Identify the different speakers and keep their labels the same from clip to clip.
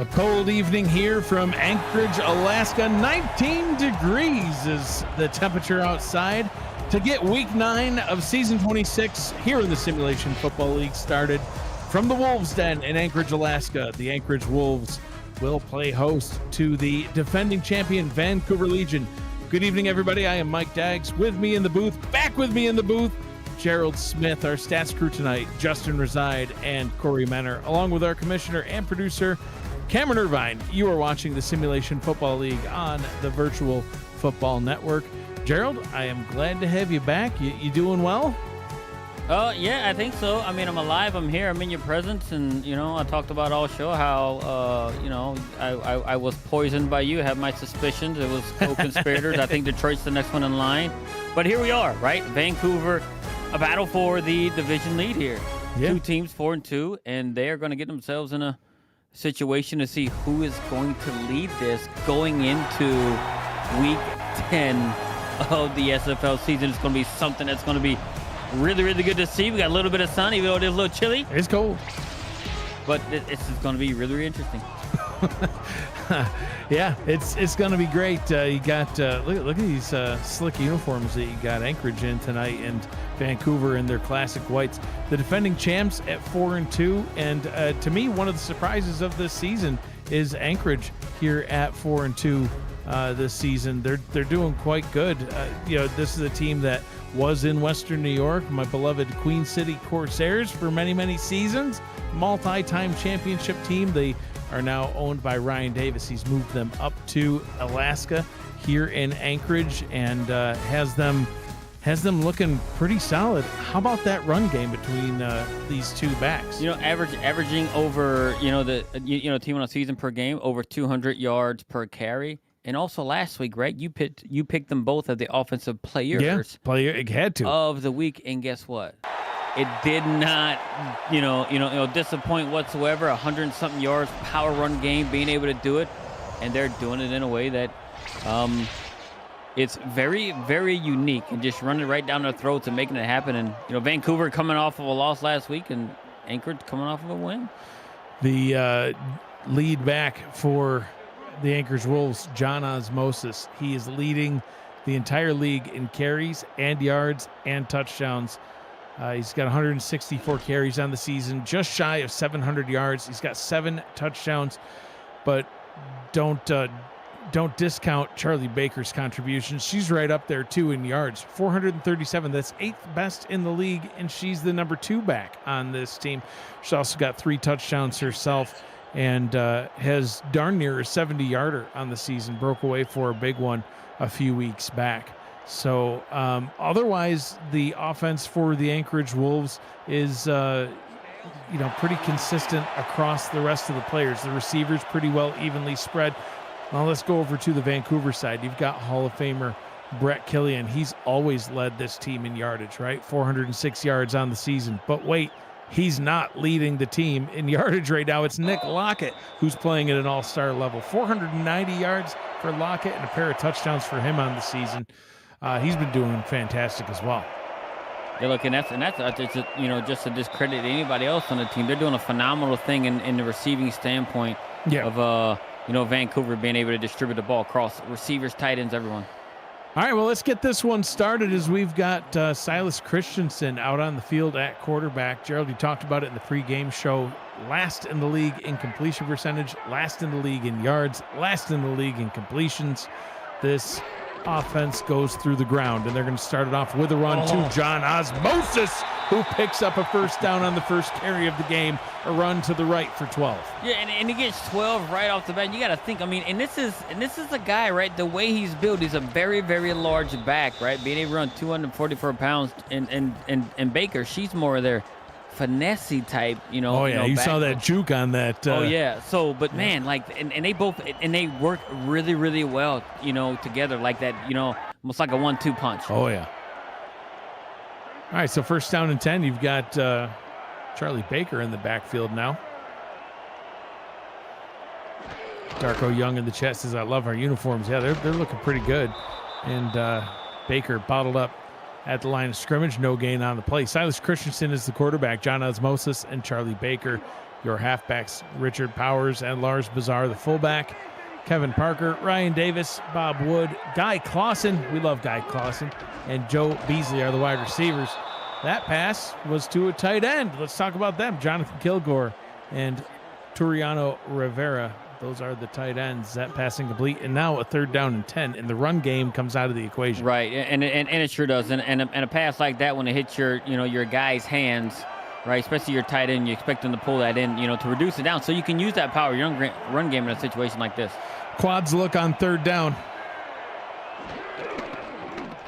Speaker 1: A cold evening here from Anchorage, Alaska. 19 degrees is the temperature outside to get week 9 of season 26 here in the Simulation Football League started from the Wolves Den in Anchorage, Alaska. The Anchorage Wolves will play host to the defending champion Vancouver Legion. Good evening, everybody. I am Mike Daggs. With me in the booth, back with me in the booth, Gerald Smith, our stats crew tonight, Justin Reside, and Corey Menner, along with our commissioner and producer, Cameron Irvine. You are watching the Simulation Football League on the Virtual Football Network. Gerald, I am glad to have you back. You doing well?
Speaker 2: Yeah, I think so. I mean, I'm alive. I'm here. I'm in your presence. And, I talked about all show how, I was poisoned by you. I have my suspicions. It was co-conspirators. I think Detroit's the next one in line. But here we are, right? Vancouver, a battle for the division lead here. Yeah. 2 teams, 4-2, and they are going to get themselves in a situation to see who is going to lead this going into week 10 of the SFL season. It's going to be something that's going to be really, really good to see. We got a little bit of sun, even though it is a little chilly.
Speaker 1: It's cold.
Speaker 2: But it's going to be really, really interesting.
Speaker 1: Yeah, it's going to be great. You got look at these slick uniforms that you got Anchorage in tonight, and Vancouver in their classic whites. The defending champs at 4-2, and to me, one of the surprises of this season is Anchorage here at 4-2 this season. They're doing quite good. This is a team that was in Western New York, my beloved Queen City Corsairs for many, many seasons. Multi-time championship team. They are now owned by Ryan Davis. He's moved them up to Alaska here in Anchorage and has them looking pretty solid. How about that run game between these two backs?
Speaker 2: Averaging over team on a season per game over 200 yards per carry. And also last week, right? You picked them both as the offensive players.
Speaker 1: Yeah, player it had to
Speaker 2: of the week, and guess what? It did not, disappoint whatsoever. 100-something yards, power run game, being able to do it, and they're doing it in a way that, it's very, very unique, and just running right down their throats and making it happen. And Vancouver coming off of a loss last week, and Anchorage coming off of a win.
Speaker 1: The lead back for the Anchorage Wolves, John Osmosis, he is leading the entire league in carries and yards and touchdowns. He's got 164 carries on the season, just shy of 700 yards. He's got 7 touchdowns, but don't discount Charlie Baker's contributions. She's right up there too in yards, 437. That's 8th best in the league, and she's the number 2 back on this team. She's also got 3 touchdowns herself, and has darn near a 70-yarder on the season. Broke away for a big one a few weeks back. So otherwise, the offense for the Anchorage Wolves is pretty consistent across the rest of the players. The receivers pretty well evenly spread. Now let's go over to the Vancouver side. You've got Hall of Famer Brett Killian. He's always led this team in yardage, right? 406 yards on the season. But wait, he's not leading the team in yardage right now. It's Nick Lockett who's playing at an all-star level. 490 yards for Lockett and a pair of touchdowns for him on the season. He's been doing fantastic as well.
Speaker 2: Yeah, look, and that's just to discredit anybody else on the team. They're doing a phenomenal thing in the receiving standpoint of Vancouver being able to distribute the ball across receivers, tight ends, everyone.
Speaker 1: All right, well, let's get this one started as we've got Silas Christensen out on the field at quarterback. Gerald, you talked about it in the pregame show. Last in the league in completion percentage, last in the league in yards, last in the league in completions. This offense goes through the ground, and they're going to start it off with a run to John Osmosis, who picks up a first down on the first carry of the game, a run to the right for 12. Yeah,
Speaker 2: and he gets 12 right off the bat. You got to think, and this is a guy, right? The way he's built, he's a very, very large back, right? Being able to run 244 pounds, and Baker, she's more of their finesse type,
Speaker 1: Oh yeah, you saw that juke on that.
Speaker 2: Oh yeah. So, but man, and they both they work really, really well, together like that, almost like a 1-2 punch.
Speaker 1: Oh yeah. All right, so first down and 10. You've got Charlie Baker in the backfield now. Darko Young in the chat says, "I love our uniforms." Yeah, they're looking pretty good. And Baker bottled up at the line of scrimmage, no gain on the play. Silas Christensen is the quarterback. John Osmosis and Charlie Baker Your halfbacks, Richard Powers and Lars Bazar, the fullback. Kevin Parker, Ryan Davis, Bob Wood, Guy Clausen, we love Guy Clausen, and Joe Beasley are the wide receivers. That pass was to a tight end. Let's talk about them. Jonathan Kilgore and Turiano Rivera. Those are the tight ends. That passing complete, and now a 3rd down and 10, and the run game comes out of the equation.
Speaker 2: Right, and it sure does. And a pass like that, when it hits your guy's hands, right, especially your tight end, you expect them to pull that in, to reduce it down, so you can use that power run game in a situation like this.
Speaker 1: Quads look on 3rd down.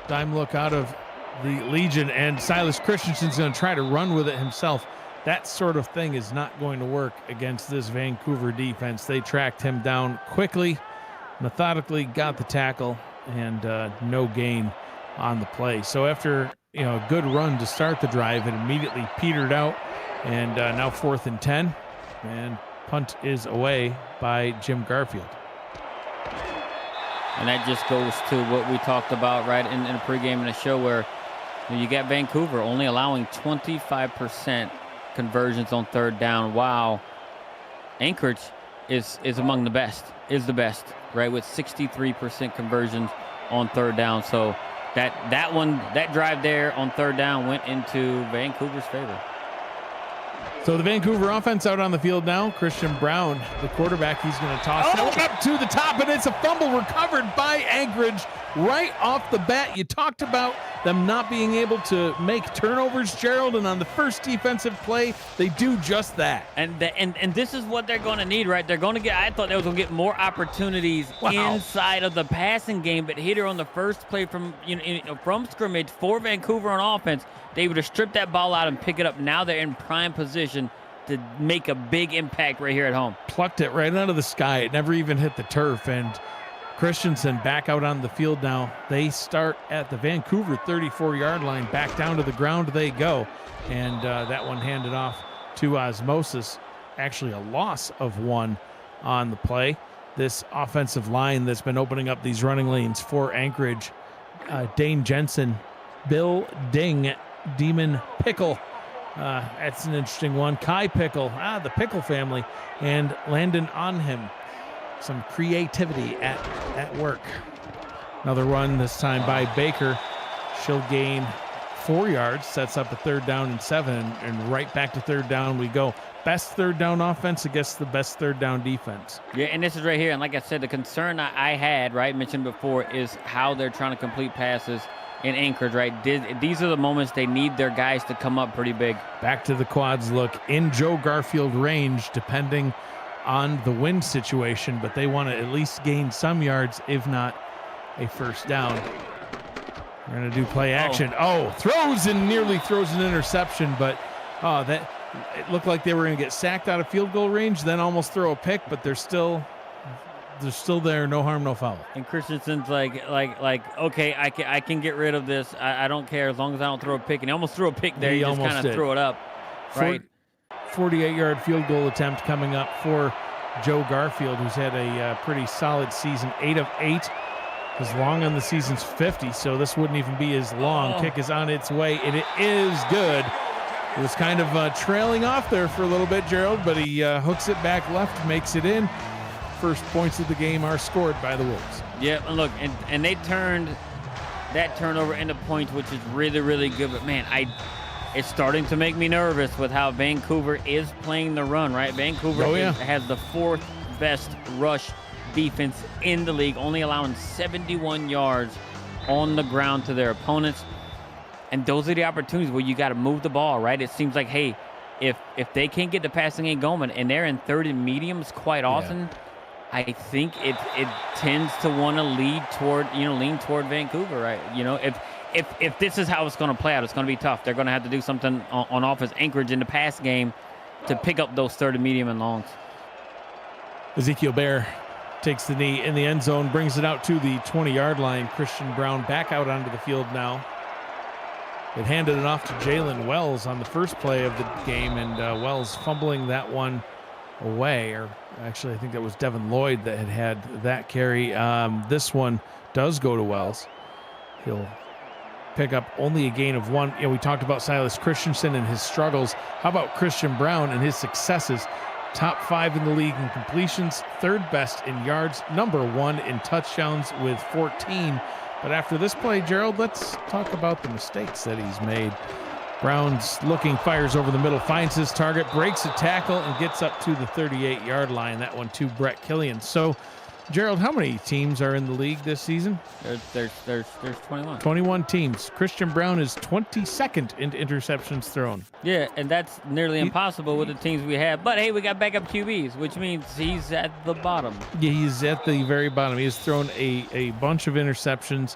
Speaker 1: Dime look out of the Legion, and Silas Christensen's going to try to run with it himself. That sort of thing is not going to work against this Vancouver defense. They tracked him down quickly, methodically, got the tackle, and no gain on the play. So after a good run to start the drive, it immediately petered out, and now 4th and 10, and punt is away by Jim Garfield.
Speaker 2: And that just goes to what we talked about right in the pregame in the show, where you got Vancouver only allowing 25% conversions on 3rd down. Wow. Anchorage is among the best, right, with 63% conversions on 3rd down. So that drive there on 3rd down went into Vancouver's favor.
Speaker 1: So the Vancouver offense out on the field now. Christian Brown, the quarterback, he's going to toss it up to the top, and it's a fumble recovered by Anchorage right off the bat. You talked about them not being able to make turnovers, Gerald, and on the first defensive play, they do just that.
Speaker 2: And this is what they're going to need, right? They're going to get, I thought they were going to get more opportunities inside of the passing game, but here on the first play from scrimmage for Vancouver on offense, they would have stripped that ball out and pick it up. Now they're in prime position to make a big impact right here at home.
Speaker 1: Plucked it right out of the sky. It never even hit the turf, and Christensen back out on the field now. They start at the Vancouver 34-yard line. Back down to the ground they go. And that one handed off to Osmosis. Actually a loss of 1 on the play. This offensive line that's been opening up these running lanes for Anchorage. Dane Jensen, Bill Ding, Demon Pickle. That's an interesting one. Kai Pickle, the Pickle family. And Landon Onham. Some creativity at work. Another run this time by Baker. She'll gain 4 yards, sets up a 3rd down and 7, and right back to 3rd down we go. Best 3rd down offense against the best 3rd down defense.
Speaker 2: Yeah, and this is right here. And like I said, the concern I had, right, mentioned before, is how they're trying to complete passes in Anchorage, right? These are the moments they need their guys to come up pretty big.
Speaker 1: Back to the quads look in Joe Garfield range, depending on the wind situation, but they want to at least gain some yards, if not a 1st down. We're going to do play action. Throws and nearly throws an interception, but that it looked like they were going to get sacked out of field goal range, then almost throw a pick, but they're still there, no harm, no foul.
Speaker 2: And Christensen's like, okay, I can get rid of this. I don't care as long as I don't throw a pick. And he almost threw a pick there. He just kind of threw it up, right?
Speaker 1: 48-yard field goal attempt coming up for Joe Garfield, who's had a pretty solid season, 8 of 8. His long on the season's 50, so this wouldn't even be as long. Kick is on its way, and it is good. It was kind of trailing off there for a little bit, Gerald, but he hooks it back left, makes it in. First points of the game are scored by the Wolves.
Speaker 2: Yeah, and look, and they turned that turnover into points, which is really, really good. But, man, it's starting to make me nervous with how Vancouver is playing the run, right? Vancouver has the 4th best rush defense in the league, only allowing 71 yards on the ground to their opponents. And those are the opportunities where you got to move the ball, right? It seems like, hey, if they can't get the passing game going, and they're in 3rd and mediums quite often, I think it tends to want to lean toward Vancouver, right? If this is how it's going to play out, it's going to be tough. They're going to have to do something on offense, Anchorage in the pass game, to pick up those 3rd and medium and longs.
Speaker 1: Ezekiel Bear takes the knee in the end zone, brings it out to the 20-yard line. Christian Brown back out onto the field now. It handed it off to Jalen Wells on the first play of the game, and Wells fumbling that one away. Or actually, I think that was Devin Lloyd that had that carry. This one does go to Wells. He'll pick up only a gain of 1. We talked about Silas Christensen and his struggles. How about Christian Brown and his successes? Top 5 in the league in completions, 3rd best in yards, number 1 in touchdowns with 14. But after this play, Gerald, let's talk about the mistakes that he's made. Brown's looking, fires over the middle, finds his target, breaks a tackle, and gets up to the 38-yard line. That one to Brett Killian. So, Gerald, how many teams are in the league this season?
Speaker 2: There's 21.
Speaker 1: 21 teams. Christian Brown is 22nd in interceptions thrown.
Speaker 2: Yeah, and that's nearly impossible with the teams we have. But hey, we got backup QBs, which means he's at the bottom.
Speaker 1: Yeah, he's at the very bottom. He has thrown a bunch of interceptions,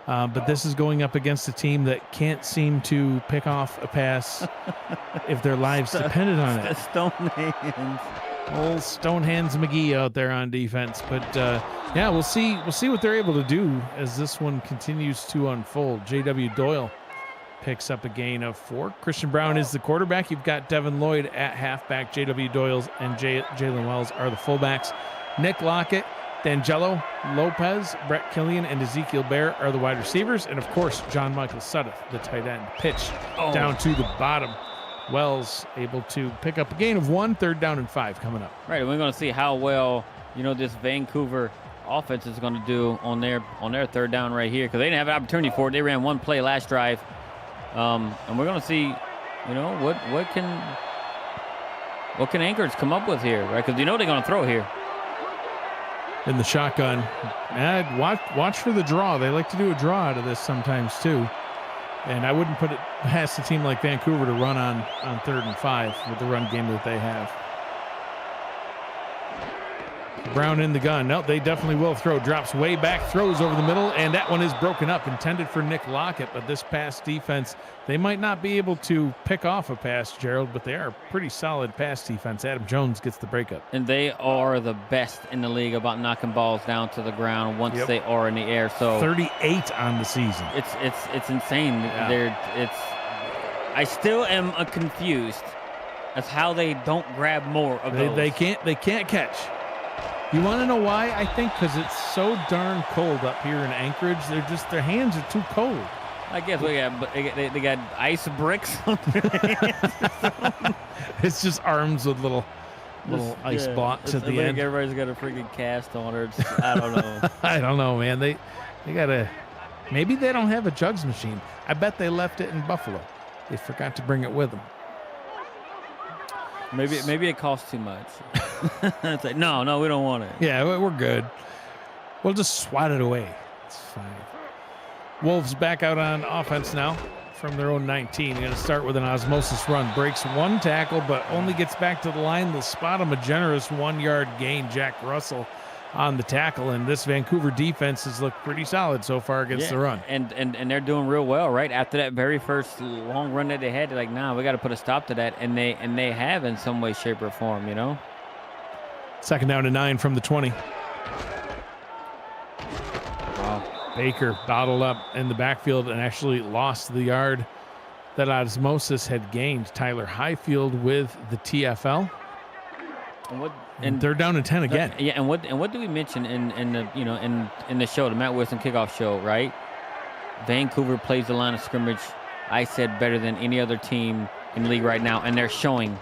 Speaker 1: but this is going up against a team that can't seem to pick off a pass if their lives depended on it.
Speaker 2: Stone hands.
Speaker 1: Old Stonehands McGee out there on defense. But yeah, we'll see what they're able to do as this one continues to unfold. J.W. Doyle picks up a gain of 4. Christian Brown is the quarterback. You've got Devin Lloyd at halfback. J.W. Doyles and Jalen Wells are the fullbacks. Nick Lockett, D'Angelo Lopez, Brett Killian, and Ezekiel Bear are the wide receivers. And, of course, John Michael Sudduth, the tight end, pitch down to the bottom. Wells able to pick up a gain of 1, 3rd down and 5 coming up.
Speaker 2: Right, and we're going to see how well, this Vancouver offense is going to do on their 3rd down right here, because they didn't have an opportunity for it. They ran one play last drive, and we're going to see, what can Anchorage come up with here, right? Because they're going to throw here.
Speaker 1: In the shotgun, and watch for the draw. They like to do a draw out of this sometimes too. And I wouldn't put it past a team like Vancouver to run on 3rd and 5 with the run game that they have. Brown in the gun. No, they definitely will throw. Drops way back, throws over the middle, and that one is broken up. Intended for Nick Lockett, but this pass defense, they might not be able to pick off a pass, Gerald, but they are a pretty solid pass defense. Adam Jones gets the breakup.
Speaker 2: And they are the best in the league about knocking balls down to the ground once they are in the air. So
Speaker 1: 38 on the season.
Speaker 2: It's insane.
Speaker 1: Yeah.
Speaker 2: I still am confused as how they don't grab more of those.
Speaker 1: They can't catch. You want to know why? I think because it's so darn cold up here in Anchorage. Their hands are too cold.
Speaker 2: I guess they got ice bricks on their hands.
Speaker 1: It's just arms with little ice blocks at the end.
Speaker 2: Everybody's got a freaking cast on it. I don't know.
Speaker 1: I don't know, man. They gotta. Maybe they don't have a jugs machine. I bet they left it in Buffalo. They forgot to bring it with them.
Speaker 2: Maybe it costs too much. It's like, no, we don't want it.
Speaker 1: Yeah, we're good. We'll just swat it away. It's fine. Wolves back out on offense now from their own 19. They're going to start with an osmosis run. Breaks one tackle, but only gets back to the line. They'll spot him a generous 1-yard gain. Jack Russell on the tackle, and this Vancouver defense has looked pretty solid so far against the run.
Speaker 2: And they're doing real well, right? After that very first long run that they had, they're like, nah, we got to put a stop to that, and they have in some way, shape, or form,
Speaker 1: 2nd down and 9 from the 20.
Speaker 2: Wow.
Speaker 1: Baker bottled up in the backfield and actually lost the yard that Osmosis had gained. Tyler Highfield with the TFL.
Speaker 2: And
Speaker 1: they're down to 10 again.
Speaker 2: Yeah, and what do we mention in the in the show, the Matt Wilson kickoff show, right? Vancouver plays the line of scrimmage, I said, better than any other team in the league right now, and they're showing,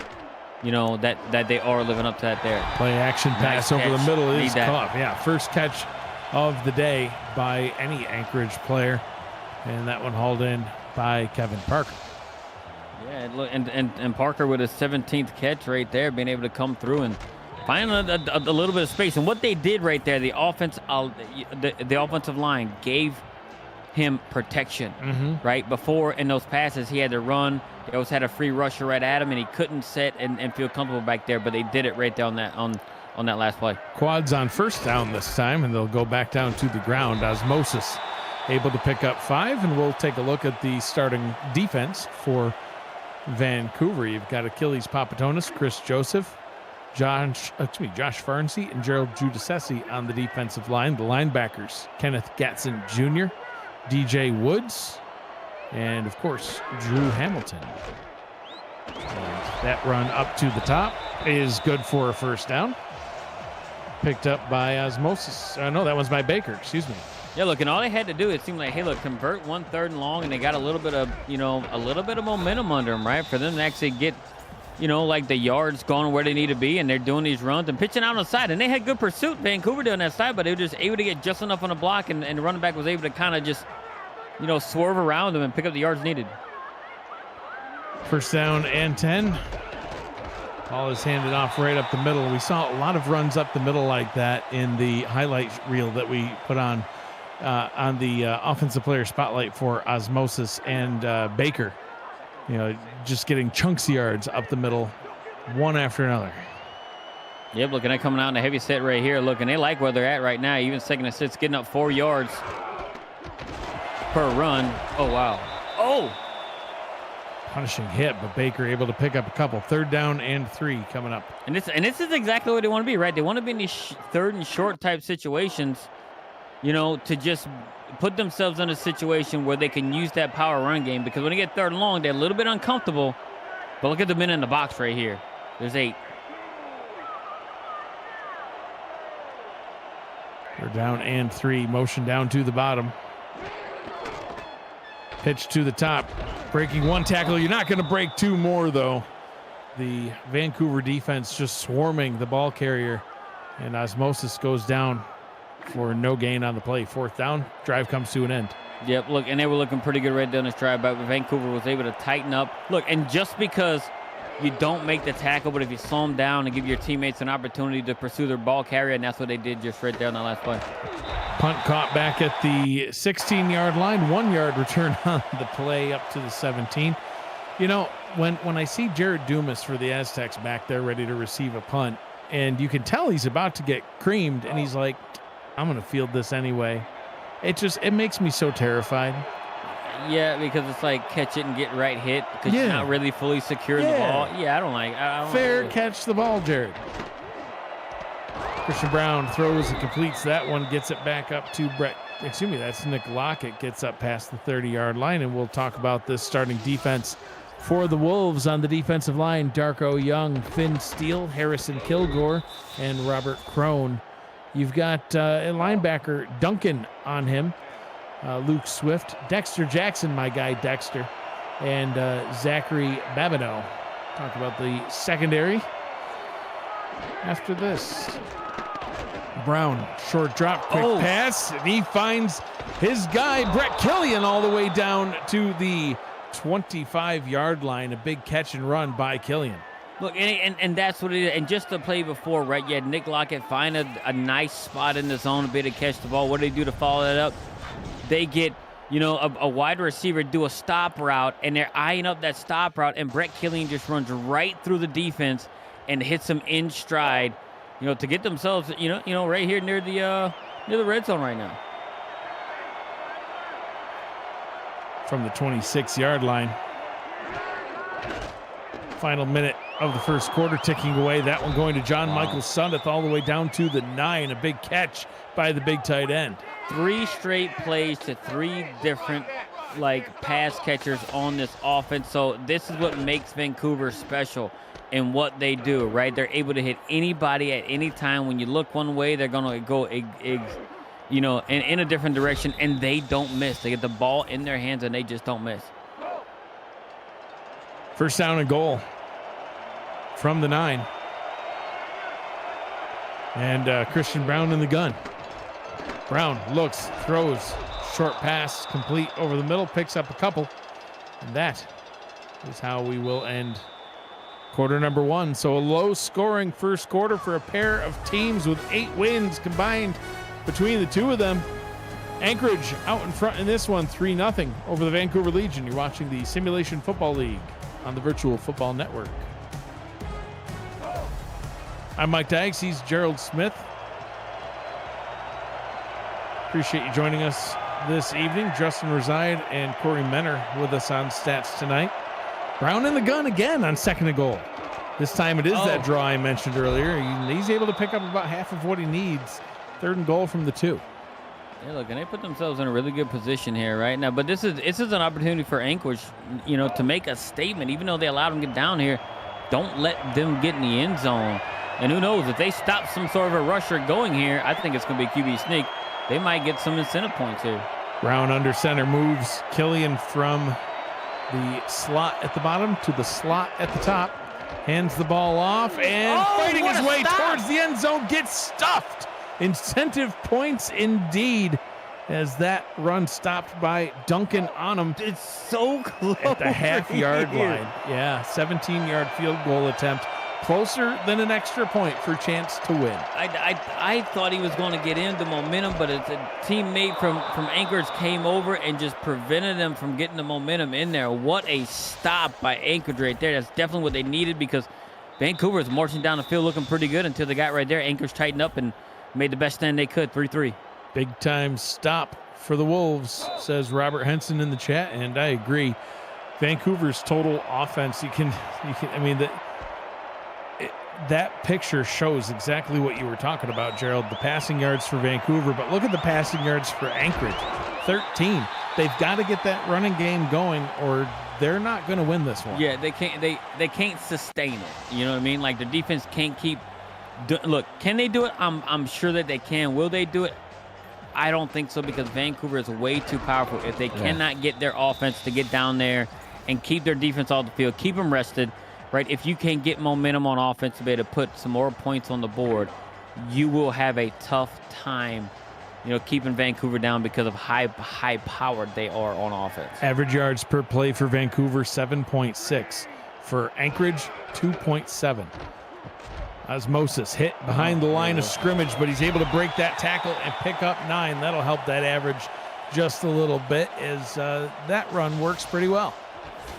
Speaker 2: that they are living up to that there.
Speaker 1: Play action pass over the middle is caught. Yeah, first catch of the day by any Anchorage player, and that one hauled in by Kevin Parker.
Speaker 2: Yeah, look, and Parker with his 17th catch right there, being able to come through and find a little bit of space. And what they did right there, the offensive line gave him protection, right? Before in those passes, he had to run. They always had a free rusher right at him, and he couldn't sit and feel comfortable back there. But they did it right there on that last play.
Speaker 1: Quads on 1st down this time, and they'll go back down to the ground. Osmosis able to pick up 5, and we'll take a look at the starting defense for Vancouver. You've got Achilles Papatonis, Chris Joseph, Josh Farnsey, and Gerald Giudice on the defensive line. The linebackers, Kenneth Gatson Jr., DJ Woods, and, of course, Drew Hamilton. And that run up to the top is good for a 1st down. Picked up by Osmosis. No, that one's by Baker. Excuse me.
Speaker 2: Yeah, look, and all they had to do, it seemed like, hey, look, convert 1 3rd and long, and they got a little bit of, a little bit of momentum under them, right? For them to actually get, like the yards going where they need to be, and they're doing these runs and pitching out on the side. And they had good pursuit, Vancouver doing that side, but they were just able to get just enough on the block, and the running back was able to kind of just, swerve around them and pick up the yards needed.
Speaker 1: First down and 10. Ball is handed off right up the middle. We saw a lot of runs up the middle like that in the highlight reel that we put on the offensive player spotlight for Osmosis and Baker. Just getting chunks of yards up the middle, one after another.
Speaker 2: Yep, looking at coming out in a heavy set right here. Looking, they like where they're at right now. Even second and 6, getting up 4 yards per run. Oh, wow. Oh!
Speaker 1: Punishing hit, but Baker able to pick up a couple. 3rd down and 3 coming up.
Speaker 2: And this is exactly what they want to be, right? They want to be in these 3rd and short type situations, to just put themselves in a situation where they can use that power run game. Because when they get 3rd and long, they're a little bit uncomfortable. But look at the men in the box right here. There's 8.
Speaker 1: They're down and 3. Motion down to the bottom. Pitch to the top. Breaking 1 tackle. You're not going to break 2 more, though. The Vancouver defense just swarming the ball carrier. And Osmosis goes down for no gain on the play. 4th down. Drive comes to an end.
Speaker 2: Yep, look, and they were looking pretty good right down this drive, but Vancouver was able to tighten up. Look, and just because you don't make the tackle, but if you slow them down and give your teammates an opportunity to pursue their ball carrier, and that's what they did just right there on that last play.
Speaker 1: Punt caught back at the 16-yard line. 1 yard return on the play up to the 17. When I see Jared Dumas for the Aztecs back there ready to receive a punt, and you can tell he's about to get creamed, and he's like, I'm going to field this anyway. It makes me so terrified.
Speaker 2: Yeah, because it's like catch it and get right hit because you're not really fully securing the ball. Yeah, I don't
Speaker 1: Fair catch the ball, Jared. Christian Brown throws and completes that one, gets it back up to that's Nick Lockett, gets up past the 30-yard line, and we'll talk about this starting defense for the Wolves. On the defensive line, Darko Young, Finn Steele, Harrison Kilgore, and Robert Crone. You've got a linebacker, Duncan, on him. Luke Swift, Dexter Jackson, my guy Dexter, and Zachary Babineau. Talk about the secondary after this. Brown, short drop, quick pass, and he finds his guy, Brett Killian, all the way down to the 25-yard line. A big catch and run by Killian.
Speaker 2: Look, and that's what it is. And just the play before, right, you had Nick Lockett find a nice spot in the zone, a bit to catch the ball. What do they do to follow that up? They get, a wide receiver do a stop route, and they're eyeing up that stop route, and Brett Killian just runs right through the defense and hits them in stride, to get themselves, right here near the red zone right now.
Speaker 1: From the 26-yard line. Final minute of the first quarter ticking away. That one going to John Michael Sundeth all the way down to the 9. A big catch by the big tight end.
Speaker 2: 3 straight plays to 3 different pass catchers on this offense. So this is what makes Vancouver special in what they do, right? They're able to hit anybody at any time. When you look one way, they're going to go in a different direction, and they don't miss. They get the ball in their hands, and they just don't miss.
Speaker 1: First down and goal from the 9. And Christian Brown in the gun. Brown looks, throws, short pass, complete over the middle, picks up a couple. And that is how we will end quarter number 1. So a low-scoring first quarter for a pair of teams with 8 wins combined between the two of them. Anchorage out in front in this one, 3-0 over the Vancouver Legion. You're watching the Simulation Football League on the Virtual Football Network. I'm Mike Dykes. He's Gerald Smith. Appreciate you joining us this evening. Justin Reside and Corey Menner with us on stats tonight. Brown in the gun again on second and goal. This time it is that draw I mentioned earlier. He's able to pick up about half of what he needs. 3rd and goal from the 2.
Speaker 2: Yeah, look, and they put themselves in a really good position here right now. But this is an opportunity for Anchorage, to make a statement. Even though they allowed them to get down here, don't let them get in the end zone. And who knows, if they stop some sort of a rusher going here, I think it's going to be a QB sneak. they might get some incentive points here.
Speaker 1: Brown under center moves Killian from the slot at the bottom to the slot at the top. Hands the ball off and fighting his way towards the end zone, gets stuffed. Incentive points indeed, as that run stopped by Duncan Onum.
Speaker 2: It's so close
Speaker 1: at the half-yard line. Yeah, 17-yard field goal attempt. Closer than an extra point for a chance to win.
Speaker 2: I thought he was going to get into momentum, but it's a teammate from Anchorage came over and just prevented them from getting the momentum in there. What a stop by Anchorage right there. That's definitely what they needed, because Vancouver is marching down the field looking pretty good until they got right there. Anchorage tightened up and made the best stand they could, 3-3.
Speaker 1: Big time stop for the Wolves, says Robert Henson in the chat, and I agree. Vancouver's total offense, that picture shows exactly what you were talking about, Gerald. The passing yards for Vancouver, but look at the passing yards for Anchorage, 13. They've got to get that running game going, or they're not going to win this one.
Speaker 2: Yeah, they can't. They can't sustain it. You know what I mean? Like, the defense can't keep. Look, can they do it? I'm sure that they can. Will they do it? I don't think so, because Vancouver is way too powerful. If they cannot get their offense to get down there and keep their defense off the field, keep them rested. Right, if you can get momentum on offense to be able to put some more points on the board, you will have a tough time, keeping Vancouver down, because of high powered they are on offense.
Speaker 1: Average yards per play for Vancouver, 7.6. For Anchorage, 2.7. Osmosis hit behind the line of scrimmage, but he's able to break that tackle and pick up 9. That'll help that average just a little bit, as that run works pretty well.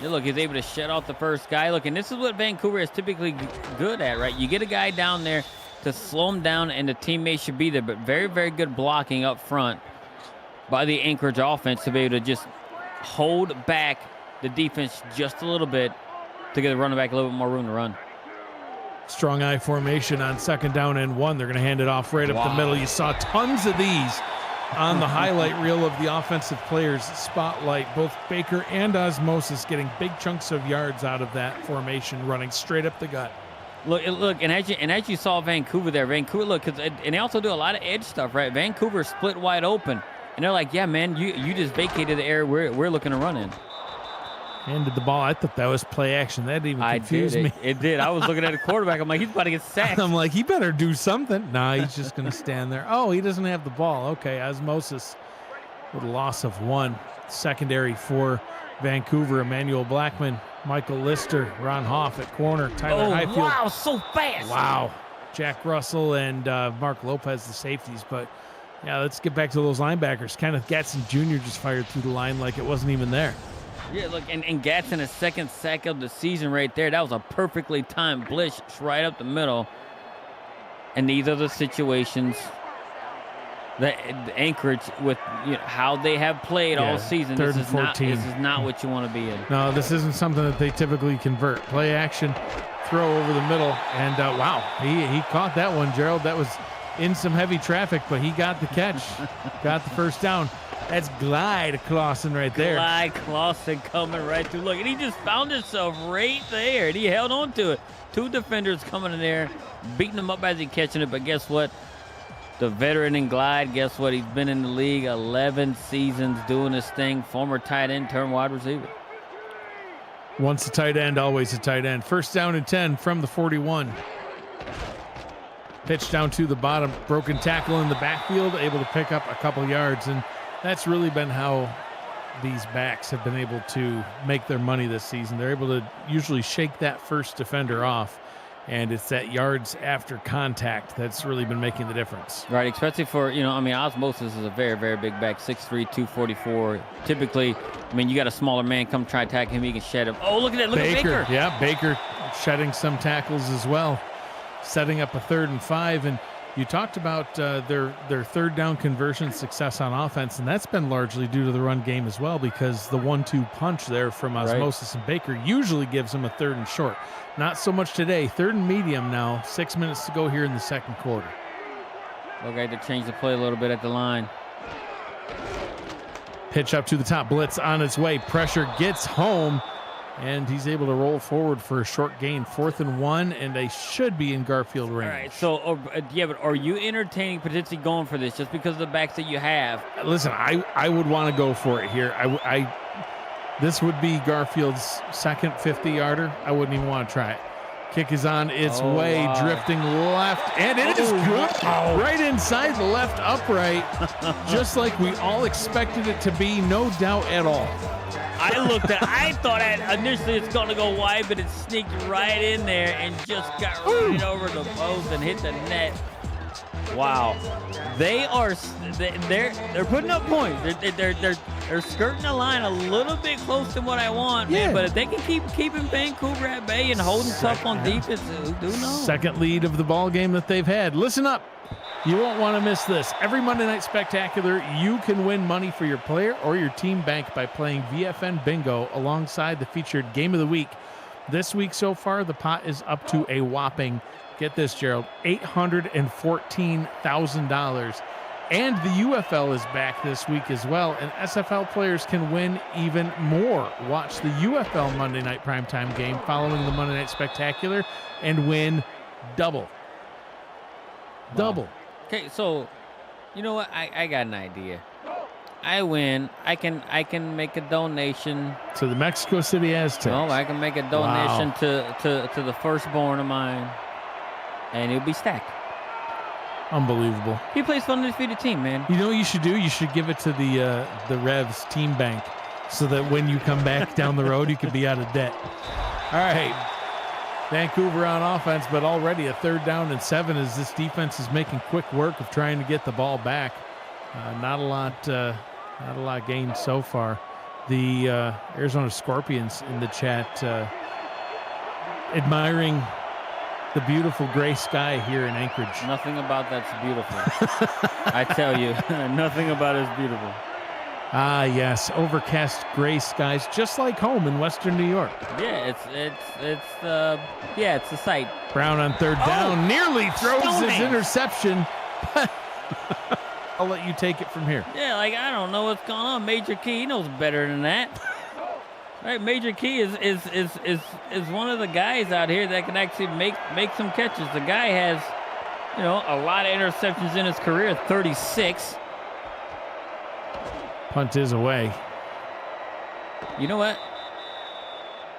Speaker 2: Yeah, look, he's able to shut off the first guy. Look, and this is what Vancouver is typically good at, right? You get a guy down there to slow him down, and the teammate should be there, but very, very good blocking up front by the Anchorage offense to be able to just hold back the defense just a little bit to get the running back a little bit more room to run.
Speaker 1: Strong eye formation on 2nd down and 1. They're going to hand it off right up the middle. You saw tons of these on the highlight reel of the offensive players spotlight. Both Baker and Osmosis getting big chunks of yards out of that formation, running straight up the gut.
Speaker 2: Look, and as you saw Vancouver there, look, and they also do a lot of edge stuff, right? Vancouver split wide open, and they're like, yeah, man, you just vacated the area we're looking to run in.
Speaker 1: Handed the ball. I thought that was play action. That even confused me.
Speaker 2: It did. I was looking at the quarterback. I'm like, he's about to get sacked.
Speaker 1: I'm like, he better do something. Nah, he's just going to stand there. Oh, he doesn't have the ball. Okay, Osmosis with a loss of 1. Secondary for Vancouver, Emmanuel Blackman, Michael Lister, Ron Hoff at corner, Tyler Highfield.
Speaker 2: Wow, so fast.
Speaker 1: Wow. Jack Russell and Mark Lopez, the safeties. But, yeah, let's get back to those linebackers. Kenneth Gatson Jr. just fired through the line like it wasn't even there.
Speaker 2: Yeah, look, and Gatson, his 2nd sack of the season right there. That was a perfectly timed blitz right up the middle. And these are the situations that Anchorage, with how they have played all season,
Speaker 1: this is
Speaker 2: not what you want to be in.
Speaker 1: No, this isn't something that they typically convert. Play action, throw over the middle, and wow, he caught that one, Gerald. That was in some heavy traffic, but he got the catch, got the first down. That's Glide Clausen right there.
Speaker 2: Glide Clausen coming right through. Look, and he just found himself right there, and he held on to it. 2 defenders coming in there, beating him up as he catching it. But guess what? The veteran in Glide, guess what? He's been in the league 11 seasons doing this thing. Former tight end, turned wide receiver.
Speaker 1: Once a tight end, always a tight end. 1st down and 10 from the 41. Pitch down to the bottom. Broken tackle in the backfield, able to pick up a couple yards. And that's really been how these backs have been able to make their money this season. They're able to usually shake that first defender off, and it's that yards after contact that's really been making the difference.
Speaker 2: Right, especially for, Osmosis is a very, very big back, 6'3", 244. Typically, you got a smaller man come try to attack him, he can shed him. Oh, look at that, look at Baker.
Speaker 1: Yeah, Baker shedding some tackles as well, setting up a 3rd and 5, and you talked about their 3rd down conversion success on offense, and that's been largely due to the run game as well, because the 1-2 punch there from Osmosis and Baker usually gives them a 3rd and short. Not so much today. 3rd and medium now. 6 minutes to go here in the 2nd quarter.
Speaker 2: Okay, to change the play a little bit at the line.
Speaker 1: Pitch up to the top. Blitz on its way. Pressure gets home. And he's able to roll forward for a short gain, 4th and 1, and they should be in Garfield range.
Speaker 2: All right, so yeah, but are you entertaining potentially going for this just because of the backs that you have?
Speaker 1: Listen, I would want to go for it here. This would be Garfield's second 50-yarder. I wouldn't even want to try it. Kick is on its way, drifting left, and it is good. Right inside the left upright, just like we all expected it to be, no doubt at all.
Speaker 2: I thought initially it's going to go wide, but it sneaked right in there and just got right over the post and hit the net. Wow, they're putting up points. They're skirting the line a little bit close to what I want, man. But if they can keep keeping Vancouver at bay and holding tough on defense, who knows?
Speaker 1: Second lead of the ball game that they've had. Listen up. You won't want to miss this. Every Monday Night Spectacular, you can win money for your player or your team bank by playing VFN Bingo alongside the featured Game of the Week. This week so far, the pot is up to a whopping, get this, Gerald, $814,000. And the UFL is back this week as well, and SFL players can win even more. Watch the UFL Monday Night Primetime game following the Monday Night Spectacular and win double. Double.
Speaker 2: Okay, so you know what? I got an idea. I win. I can make a donation
Speaker 1: to the Mexico City Aztecs.
Speaker 2: No, I can make a donation to the firstborn of mine, and it'll be stacked.
Speaker 1: Unbelievable.
Speaker 2: He plays for an undefeated team, man.
Speaker 1: You know what you should do? You should give it to the Revs team bank, so that when you come back down the road, you can be out of debt. All right. Vancouver on offense, but already a 3rd down and 7 as this defense is making quick work of trying to get the ball back. Not a lot gained so far. The Arizona Scorpions in the chat admiring the beautiful gray sky here in Anchorage.
Speaker 2: Nothing about that's beautiful. I tell you, nothing about it's beautiful.
Speaker 1: Ah, yes, overcast gray skies, just like home in Western New York.
Speaker 2: Yeah, it's a sight.
Speaker 1: Brown on 3rd down, nearly throws his interception. I'll let you take it from here.
Speaker 2: Yeah, like I don't know what's going on. Major Key, he knows better than that. Right, Major Key is one of the guys out here that can actually make some catches. The guy has, a lot of interceptions in his career, 36.
Speaker 1: Punt is away.
Speaker 2: You know what?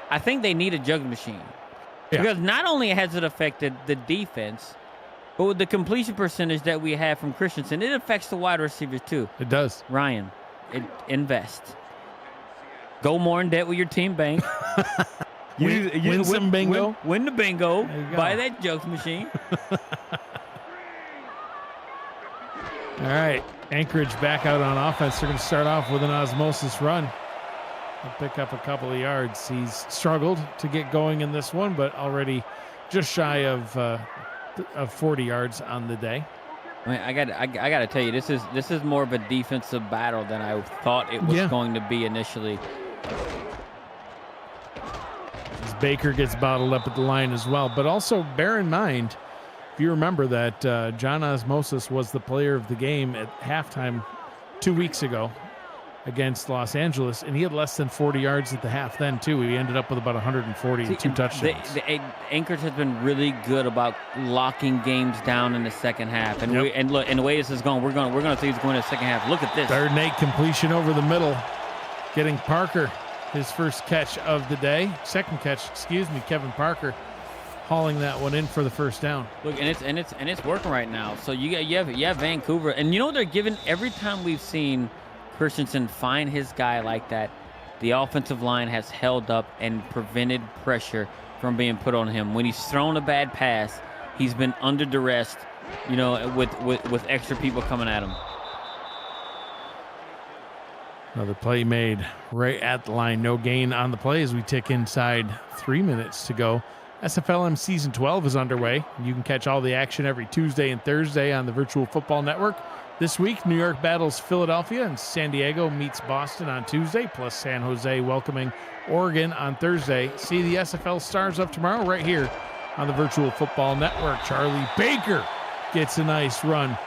Speaker 2: I think they need a jug machine.
Speaker 1: Yeah.
Speaker 2: Because not only has it affected the defense, but with the completion percentage that we have from Christensen, it affects the wide receivers too.
Speaker 1: It does.
Speaker 2: Ryan, invest. Go more in debt with your team bank.
Speaker 1: Win some bingo.
Speaker 2: Win the bingo. Buy that jugs machine.
Speaker 1: All right. Anchorage back out on offense. They're going to start off with an osmosis run. He'll pick up a couple of yards. He's struggled to get going in this one, but already just shy of 40 yards on the day.
Speaker 2: I mean, I got to tell you, this is more of a defensive battle than I thought it was going to be initially.
Speaker 1: As Baker gets bottled up at the line as well, but also bear in mind, if you remember that John Osmosis was the player of the game at halftime 2 weeks ago against Los Angeles, and he had less than 40 yards at the half then, too. He ended up with about 140 and 2 touchdowns.
Speaker 2: Anchorage has been really good about locking games down in the second half. And look, and the way this is going, we're going to see who's going in the second half. Look at this.
Speaker 1: 3rd and 8 completion over the middle, getting Parker his first catch of the day. Second catch, Kevin Parker hauling that one in for the first down.
Speaker 2: Look, and it's working right now. So you have Vancouver, and they're giving every time we've seen Christensen find his guy like that, the offensive line has held up and prevented pressure from being put on him. When he's thrown a bad pass, he's been under duress, with extra people coming at him.
Speaker 1: Another play made right at the line. No gain on the play as we tick inside 3 minutes to go. SFLM Season 12 is underway. You can catch all the action every Tuesday and Thursday on the Virtual Football Network. This week, New York battles Philadelphia and San Diego meets Boston on Tuesday, plus San Jose welcoming Oregon on Thursday. See the SFL Stars of tomorrow right here on the Virtual Football Network. Charlie Baker gets a nice run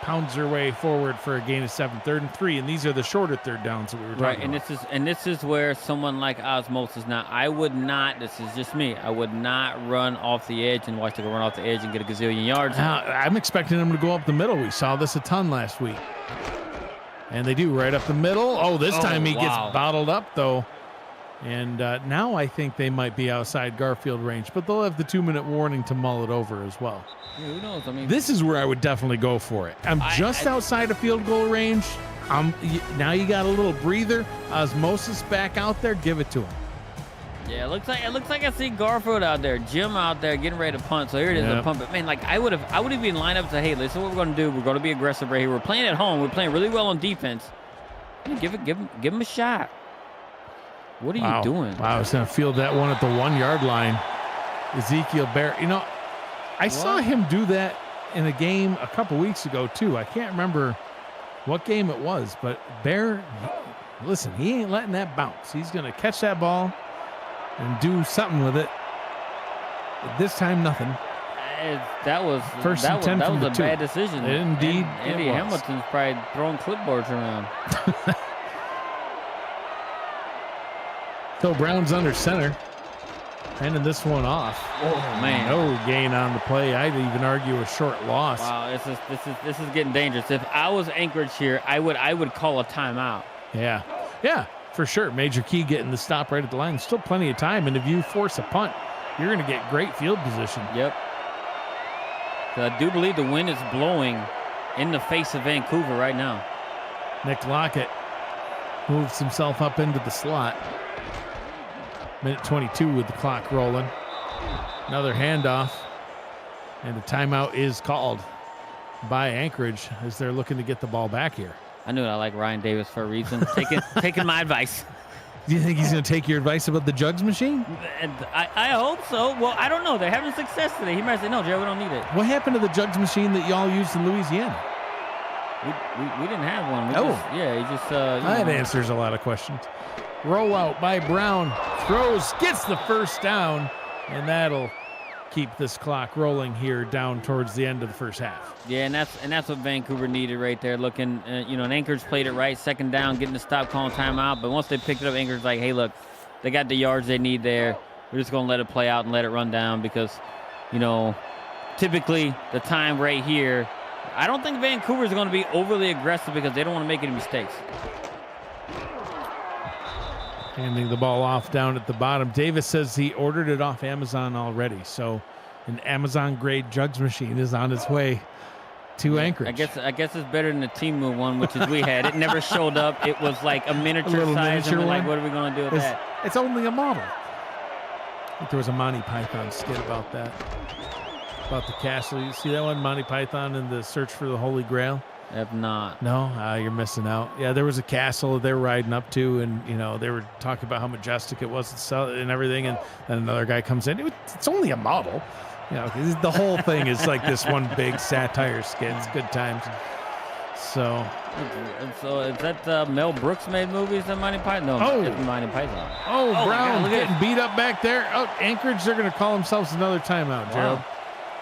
Speaker 1: pounds their way forward for a gain of 7, 3rd and 3, and these are the shorter third downs that we were talking about.
Speaker 2: And this is where someone like Osmosis. Now, I would not. This is just me. I would not run off the edge and watch them run off the edge and get a gazillion yards.
Speaker 1: I'm expecting them to go up the middle. We saw this a ton last week, and they do right up the middle. Oh, this time he gets bottled up though. And now I think they might be outside Garfield range, but they'll have the 2-minute warning to mull it over as well.
Speaker 2: Yeah, who knows? I mean,
Speaker 1: this is where I would definitely go for it. I'm just outside of field goal range. Now you got a little breather. Osmosis back out there. Give it to him.
Speaker 2: Yeah, it looks like I see Garfield out there, Jim out there getting ready to punt. So here it is, the punt. But man, like I would have been lined up to, hey, this is what we're going to do. We're going to be aggressive right here. We're playing at home. We're playing really well on defense. Give him a shot. What are you doing?
Speaker 1: Wow, I was going to field that one at the 1-yard line. Ezekiel Bear. You know, I saw him do that in a game a couple weeks ago, too. I can't remember what game it was, but Bear, listen, he ain't letting that bounce. He's going to catch that ball and do something with it. But this time, nothing.
Speaker 2: That was
Speaker 1: First and 10 from the 2.
Speaker 2: Bad decision.
Speaker 1: Indeed,
Speaker 2: Andy Hamilton's probably throwing clipboards around.
Speaker 1: So Brown's under center, handing this one off.
Speaker 2: Oh man,
Speaker 1: no gain on the play. I'd even argue a short loss.
Speaker 2: Wow, this is getting dangerous. If I was Anchorage here, I would call a timeout.
Speaker 1: Yeah, for sure. Major key getting the stop right at the line. Still plenty of time, and if you force a punt, you're going to get great field position.
Speaker 2: Yep. So I do believe the wind is blowing in the face of Vancouver right now.
Speaker 1: Nick Lockett moves himself up into the slot. Minute 22 with the clock rolling. Another handoff. And the timeout is called by Anchorage as they're looking to get the ball back here.
Speaker 2: I knew I like Ryan Davis for a reason. Taking my advice.
Speaker 1: Do you think he's going to take your advice about the jugs machine?
Speaker 2: I hope so. Well, I don't know. They're having success today. He might say, no, Jerry, we don't need it.
Speaker 1: What happened to the jugs machine that y'all used in Louisiana?
Speaker 2: We didn't have one.
Speaker 1: That answers a lot of questions. Rollout by Brown. Throws, gets the first down, and that'll keep this clock rolling here down towards the end of the first half.
Speaker 2: Yeah, and that's what Vancouver needed right there. Looking, and Anchorage played it right, second down, getting to stop calling timeout. But once they picked it up, Anchorage's like, hey, look, they got the yards they need there. We're just going to let it play out and let it run down because, typically the time right here, I don't think Vancouver's going to be overly aggressive because they don't want to make any mistakes.
Speaker 1: Handing the ball off down at the bottom. Davis says he ordered it off Amazon already. So an Amazon-grade jugs machine is on its way to Anchorage.
Speaker 2: I guess it's better than the Temu one, which is we had. It never showed up. It was like a miniature size. And we're like, what are we going to do with that?
Speaker 1: It's only a model. I think there was a Monty Python skit about that. About the castle. You see that one, Monty Python and the search for the Holy Grail?
Speaker 2: If not.
Speaker 1: No, you're missing out. Yeah, there was a castle they were riding up to, and they were talking about how majestic it was and everything, and then another guy comes in. It's only a model. The whole thing is like this one big satire skit. It's good times. So
Speaker 2: is that Mel Brooks made movies in Monty Python? No, it's Monty Python.
Speaker 1: Oh, Brown getting beat up back there. Oh, Anchorage, they're going to call themselves another timeout, Gerald.
Speaker 2: Wow.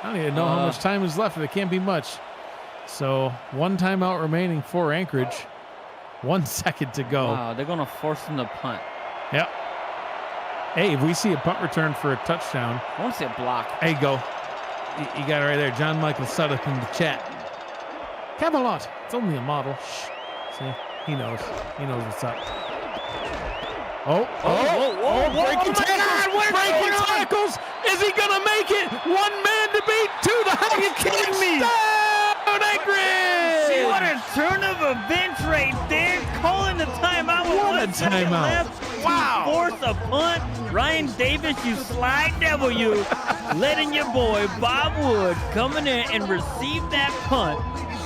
Speaker 1: I don't even know how much time is left. It can't be much. So 1 timeout remaining for Anchorage. 1 second to go.
Speaker 2: Wow, they're going to force them to punt.
Speaker 1: Yep. Hey, if we see a punt return for a touchdown.
Speaker 2: I want to see a block.
Speaker 1: There you go. You got it right there. John Michael Suddock in the chat. Camelot. It's only a model. Shh. See? He knows. He knows what's up. Breaking tackles. Breaking tackles. Is he going to make it? 1 man to beat 2. Are you kidding me?
Speaker 2: See what a turn of events right there. Calling the timeout.
Speaker 1: What a timeout.
Speaker 2: Wow. Force a punt. Ryan Davis, you slide devil, you. Letting your boy Bob Wood come in there and receive that punt.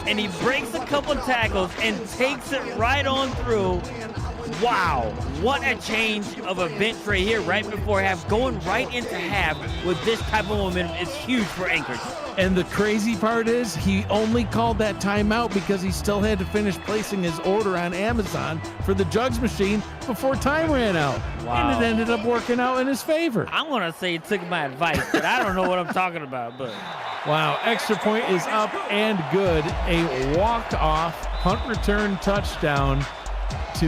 Speaker 2: And he breaks a couple tackles and takes it right on through. Wow, what a change of events right here, right before half. Going right into half with this type of momentum is huge for Anchorage.
Speaker 1: And the crazy part is he only called that timeout because he still had to finish placing his order on Amazon for the jugs machine before time ran out.
Speaker 2: Wow.
Speaker 1: And it ended up working out in his favor.
Speaker 2: I'm going to say he took my advice, but I don't know what I'm talking about. But
Speaker 1: wow, extra point is up and good. A walk-off punt return touchdown to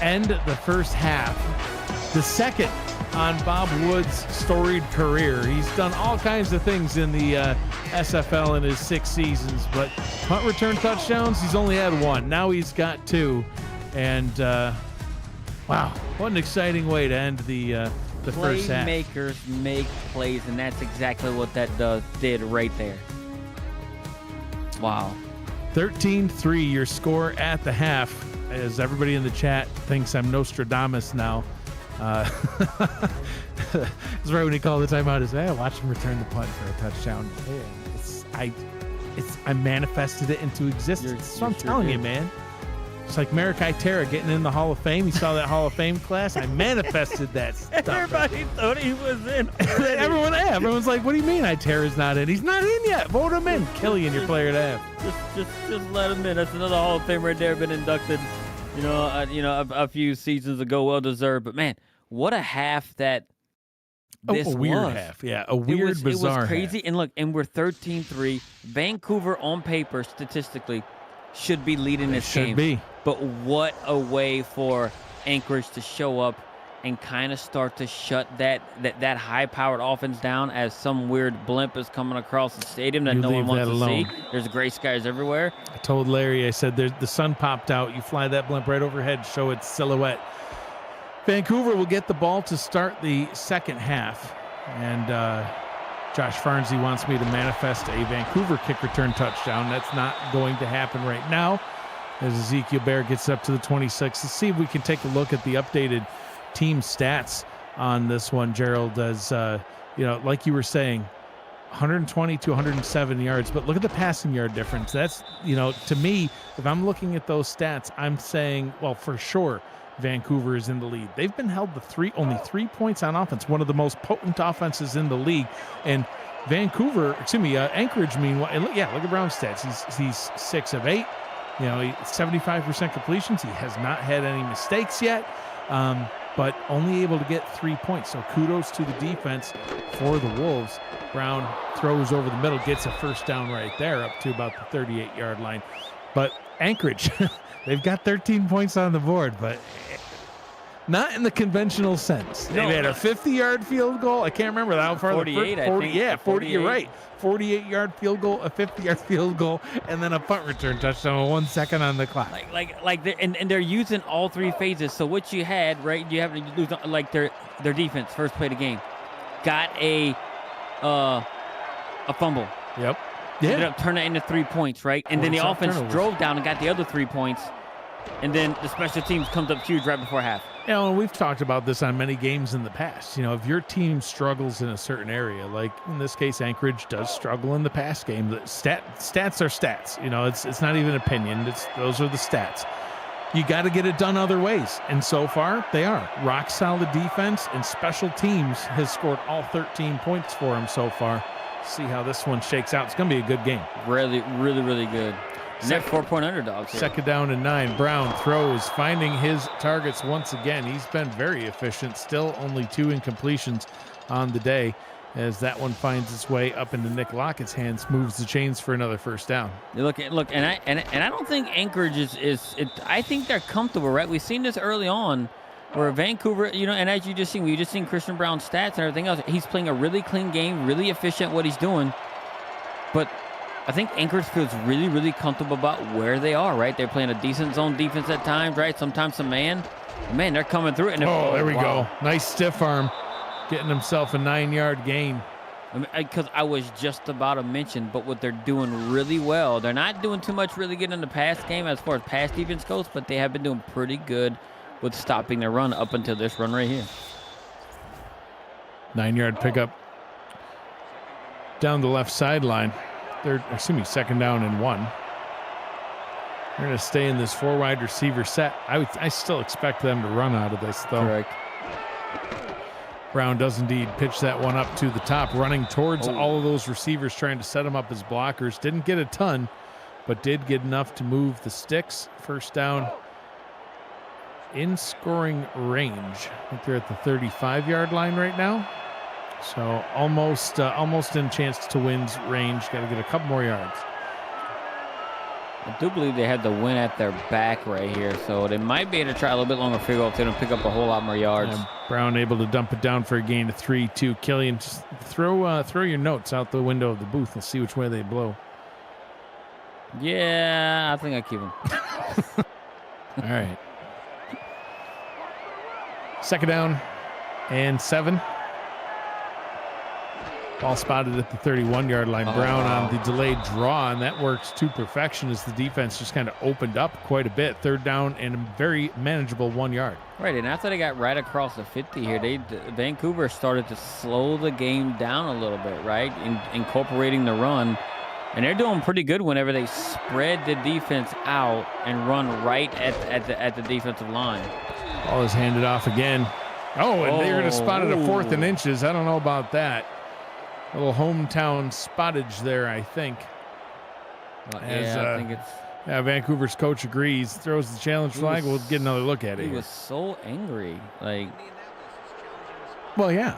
Speaker 1: end the first half. The second on Bob Wood's storied career. He's done all kinds of things in the SFL in his 6 seasons, but punt return touchdowns, he's only had 1. Now he's got 2. And wow, what an exciting way to end the first half.
Speaker 2: Playmakers make plays, and that's exactly what that did right there. Wow.
Speaker 1: 13-3, your score at the half, as everybody in the chat thinks I'm Nostradamus now. That's right when he called the timeout. Is, hey, watch him return the punt for a touchdown. Hey, I manifested it into existence. That's what I'm telling you, man. It's like Marikai Terra getting in the Hall of Fame. He saw that Hall of Fame class. I manifested that stuff.
Speaker 2: Everybody thought he was in.
Speaker 1: Everyone's like, what do you mean Terra's not in? He's not in yet. Vote him in. Killian, your player to have.
Speaker 2: Just let him in. That's another Hall of Fame right there. Been inducted, a few seasons ago. Well deserved. But man, what a half that this was.
Speaker 1: A weird half. Yeah, a weird, bizarre
Speaker 2: It was crazy.
Speaker 1: half.
Speaker 2: And look, and we're 13-3. Vancouver on paper, statistically, should be leading this game.
Speaker 1: Should be.
Speaker 2: But what a way for Anchorage to show up and kind of start to shut that high-powered offense down as some weird blimp is coming across the stadium that no one wants to see. There's gray skies everywhere.
Speaker 1: I told Larry, I said, the sun popped out. You fly that blimp right overhead, show its silhouette. Vancouver will get the ball to start the second half. And Josh Farnsey wants me to manifest a Vancouver kick return touchdown. That's not going to happen right now as Ezekiel Bear gets up to the 26. Let's see if we can take a look at the updated team stats on this one, Gerald. As like you were saying, 120 to 107 yards, but look at the passing yard difference. That's, to me, if I'm looking at those stats, I'm saying, well, for sure, Vancouver is in the lead. They've been held to only 3 points on offense, one of the most potent offenses in the league. And Anchorage, meanwhile, look at Brown's stats. He's 6 of 8. 75% completions. He has not had any mistakes yet, but only able to get 3 points. So kudos to the defense for the Wolves. Brown throws over the middle, gets a first down right there up to about the 38-yard line. But Anchorage, they've got 13 points on the board, but not in the conventional sense. They've had a 50-yard field goal. I can't remember how far.
Speaker 2: 48, I think.
Speaker 1: Yeah, 40.
Speaker 2: 48.
Speaker 1: You're right. 48-yard field goal, a 50-yard field goal, and then a punt return touchdown with 1 second on the clock.
Speaker 2: And they're using all 3 phases. So what you had, right? You have to lose their defense first play of the game, got a fumble.
Speaker 1: Yep.
Speaker 2: Ended up turning it into 3 points, right? And then the offense drove down and got the other 3 points. And then the special teams comes up huge right before half.
Speaker 1: We've talked about this on many games in the past. If your team struggles in a certain area, like in this case, Anchorage does struggle in the pass game. The stats are stats. It's not even opinion. Those are the stats. You got to get it done other ways. And so far, they are. Rock solid defense and special teams has scored all 13 points for them so far. See how this one shakes out. It's going to be a good game.
Speaker 2: Really, really, really good. Net 4-point underdogs here.
Speaker 1: Second down and 9. Brown throws, finding his targets once again. He's been very efficient. Still only 2 incompletions on the day as that one finds its way up into Nick Lockett's hands, moves the chains for another first down.
Speaker 2: Look, and I don't think Anchorage is I think they're comfortable, right? We've seen this early on where Vancouver, and as you just seen Christian Brown's stats and everything else. He's playing a really clean game, really efficient what he's doing. But I think Anchorage feels really, really comfortable about where they are, right? They're playing a decent zone defense at times, right? Sometimes some man. Man, they're coming through it. And
Speaker 1: there we go. Nice stiff arm, getting himself a 9-yard gain.
Speaker 2: Because I was just about to mention, but what they're doing really well, they're not doing too much really good in the pass game as far as pass defense goes, but they have been doing pretty good with stopping their run up until this run right here.
Speaker 1: 9-yard pickup down the left sideline. Second down and 1. They're going to stay in this 4 wide receiver set. I still expect them to run out of this, though.
Speaker 2: Correct.
Speaker 1: Brown does indeed pitch that one up to the top, running towards all of those receivers, trying to set them up as blockers. Didn't get a ton, but did get enough to move the sticks. First down in scoring range. I think they're at the 35-yard line right now. So almost in chance to wins range. Got to get a couple more yards.
Speaker 2: I do believe they had the win at their back right here, so they might be able to try a little bit longer field goal if they don't pick up a whole lot more yards.
Speaker 1: Brown able to dump it down for a gain of 3-2. Killian, just throw your notes out the window of the booth. We'll see which way they blow.
Speaker 2: Yeah, I think I keep them.
Speaker 1: All right. Second down and 7. Ball spotted at the 31-yard line. Brown on the delayed draw, and that works to perfection as the defense just kind of opened up quite a bit. Third down and a very manageable 1 yard.
Speaker 2: Right, and after they got right across the 50 here, Vancouver started to slow the game down a little bit, right, incorporating the run. And they're doing pretty good whenever they spread the defense out and run right at the defensive line.
Speaker 1: Ball is handed off again. And they're going to spot it a 4th and inches. I don't know about that. Little hometown spottage there, I think.
Speaker 2: I think it's...
Speaker 1: Yeah, Vancouver's coach agrees. Throws the challenge flag. We'll get another look at it.
Speaker 2: He was so angry.
Speaker 1: Well, yeah.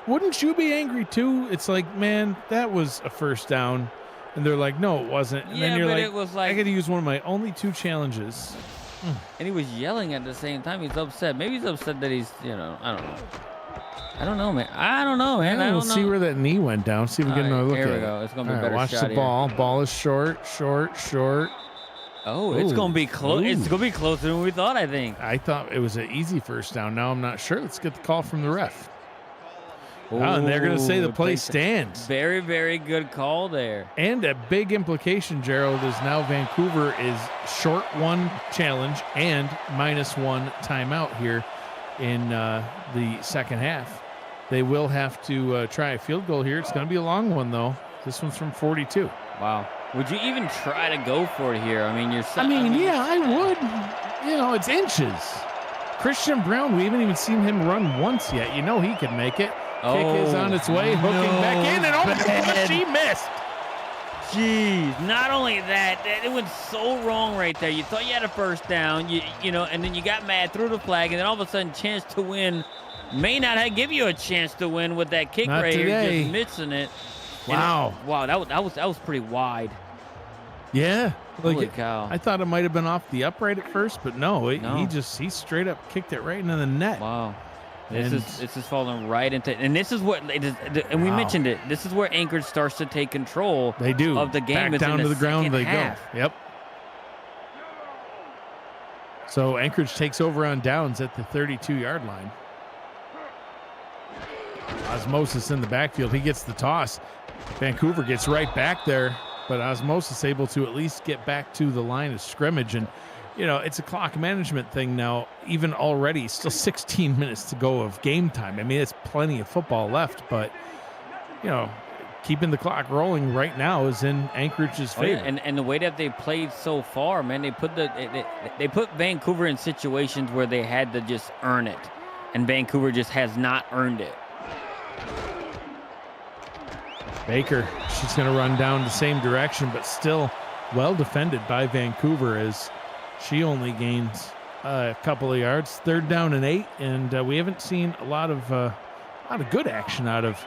Speaker 1: Wouldn't you be angry, too? It's like, man, that was a first down. And they're like, no, it wasn't. And then you're like,
Speaker 2: it was like,
Speaker 1: I got to use one of my only 2 challenges.
Speaker 2: And he was yelling at the same time. He's upset. Maybe he's upset that he's, I don't know, man. I don't know.
Speaker 1: We'll see where that knee went down. See if we get another look at it.
Speaker 2: Here we go. It's going to be a better
Speaker 1: watch
Speaker 2: shot
Speaker 1: the ball.
Speaker 2: here.
Speaker 1: Ball is short.
Speaker 2: Oh, it's going to be close. It's going to be closer than we thought, I think.
Speaker 1: I thought it was an easy first down. Now I'm not sure. Let's get the call from the ref. And they're going to say the play stands.
Speaker 2: Very, very good call there.
Speaker 1: And a big implication, Gerald, is now Vancouver is short 1 challenge and -1 timeout here in the second half. They will have to try a field goal here. It's going to be a long one, though. This one's from 42.
Speaker 2: Wow. Would you even try to go for it here? I mean,
Speaker 1: yeah, I would. It's inches. Christian Brown, we haven't even seen him run once yet. He can make it. Kick is on its way, hooking back in, and my gosh, he missed.
Speaker 2: Jeez, not only that, it went so wrong right there. You thought you had a first down, and then you got mad, threw the flag, and then all of a sudden, chance to win may not give you a chance to win with that kick
Speaker 1: not
Speaker 2: right
Speaker 1: today.
Speaker 2: here, just missing it.
Speaker 1: Wow.
Speaker 2: That was pretty wide.
Speaker 1: Yeah.
Speaker 2: Holy cow.
Speaker 1: I thought it might have been off the upright at first, but no. He straight up kicked it right into the net.
Speaker 2: Wow. This is falling right into, and this is what it is, and we mentioned it. This is where Anchorage starts to take control.
Speaker 1: They do
Speaker 2: of the game.
Speaker 1: Back down to the ground they go. Yep. So Anchorage takes over on downs at the 32-yard line. Osmosis in the backfield. He gets the toss. Vancouver gets right back there, but Osmosis able to at least get back to the line of scrimmage. And it's a clock management thing now, even already, still 16 minutes to go of game time. I mean, it's plenty of football left, but, keeping the clock rolling right now is in Anchorage's favor.
Speaker 2: Yeah. And the way that they played so far, man, they put Vancouver in situations where they had to just earn it, and Vancouver just has not earned it.
Speaker 1: Baker, she's going to run down the same direction, but still well defended by Vancouver as she only gains a couple of yards. 3rd down and 8, and we haven't seen a lot of good action out of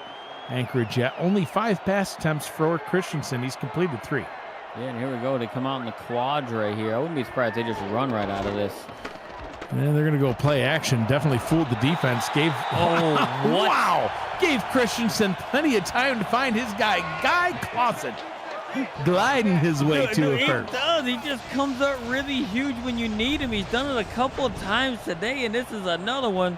Speaker 1: Anchorage yet. Only 5 pass attempts for Christensen. He's completed 3.
Speaker 2: Yeah, and here we go. They come out in the quads right here. I wouldn't be surprised if they just run right out of this.
Speaker 1: And they're going to go play action. Definitely fooled the defense. Wow! Gave Christensen plenty of time to find his guy, Guy Clausen, gliding his way to a first.
Speaker 2: He does. He just comes up really huge when you need him. He's done it a couple of times today, and this is another one.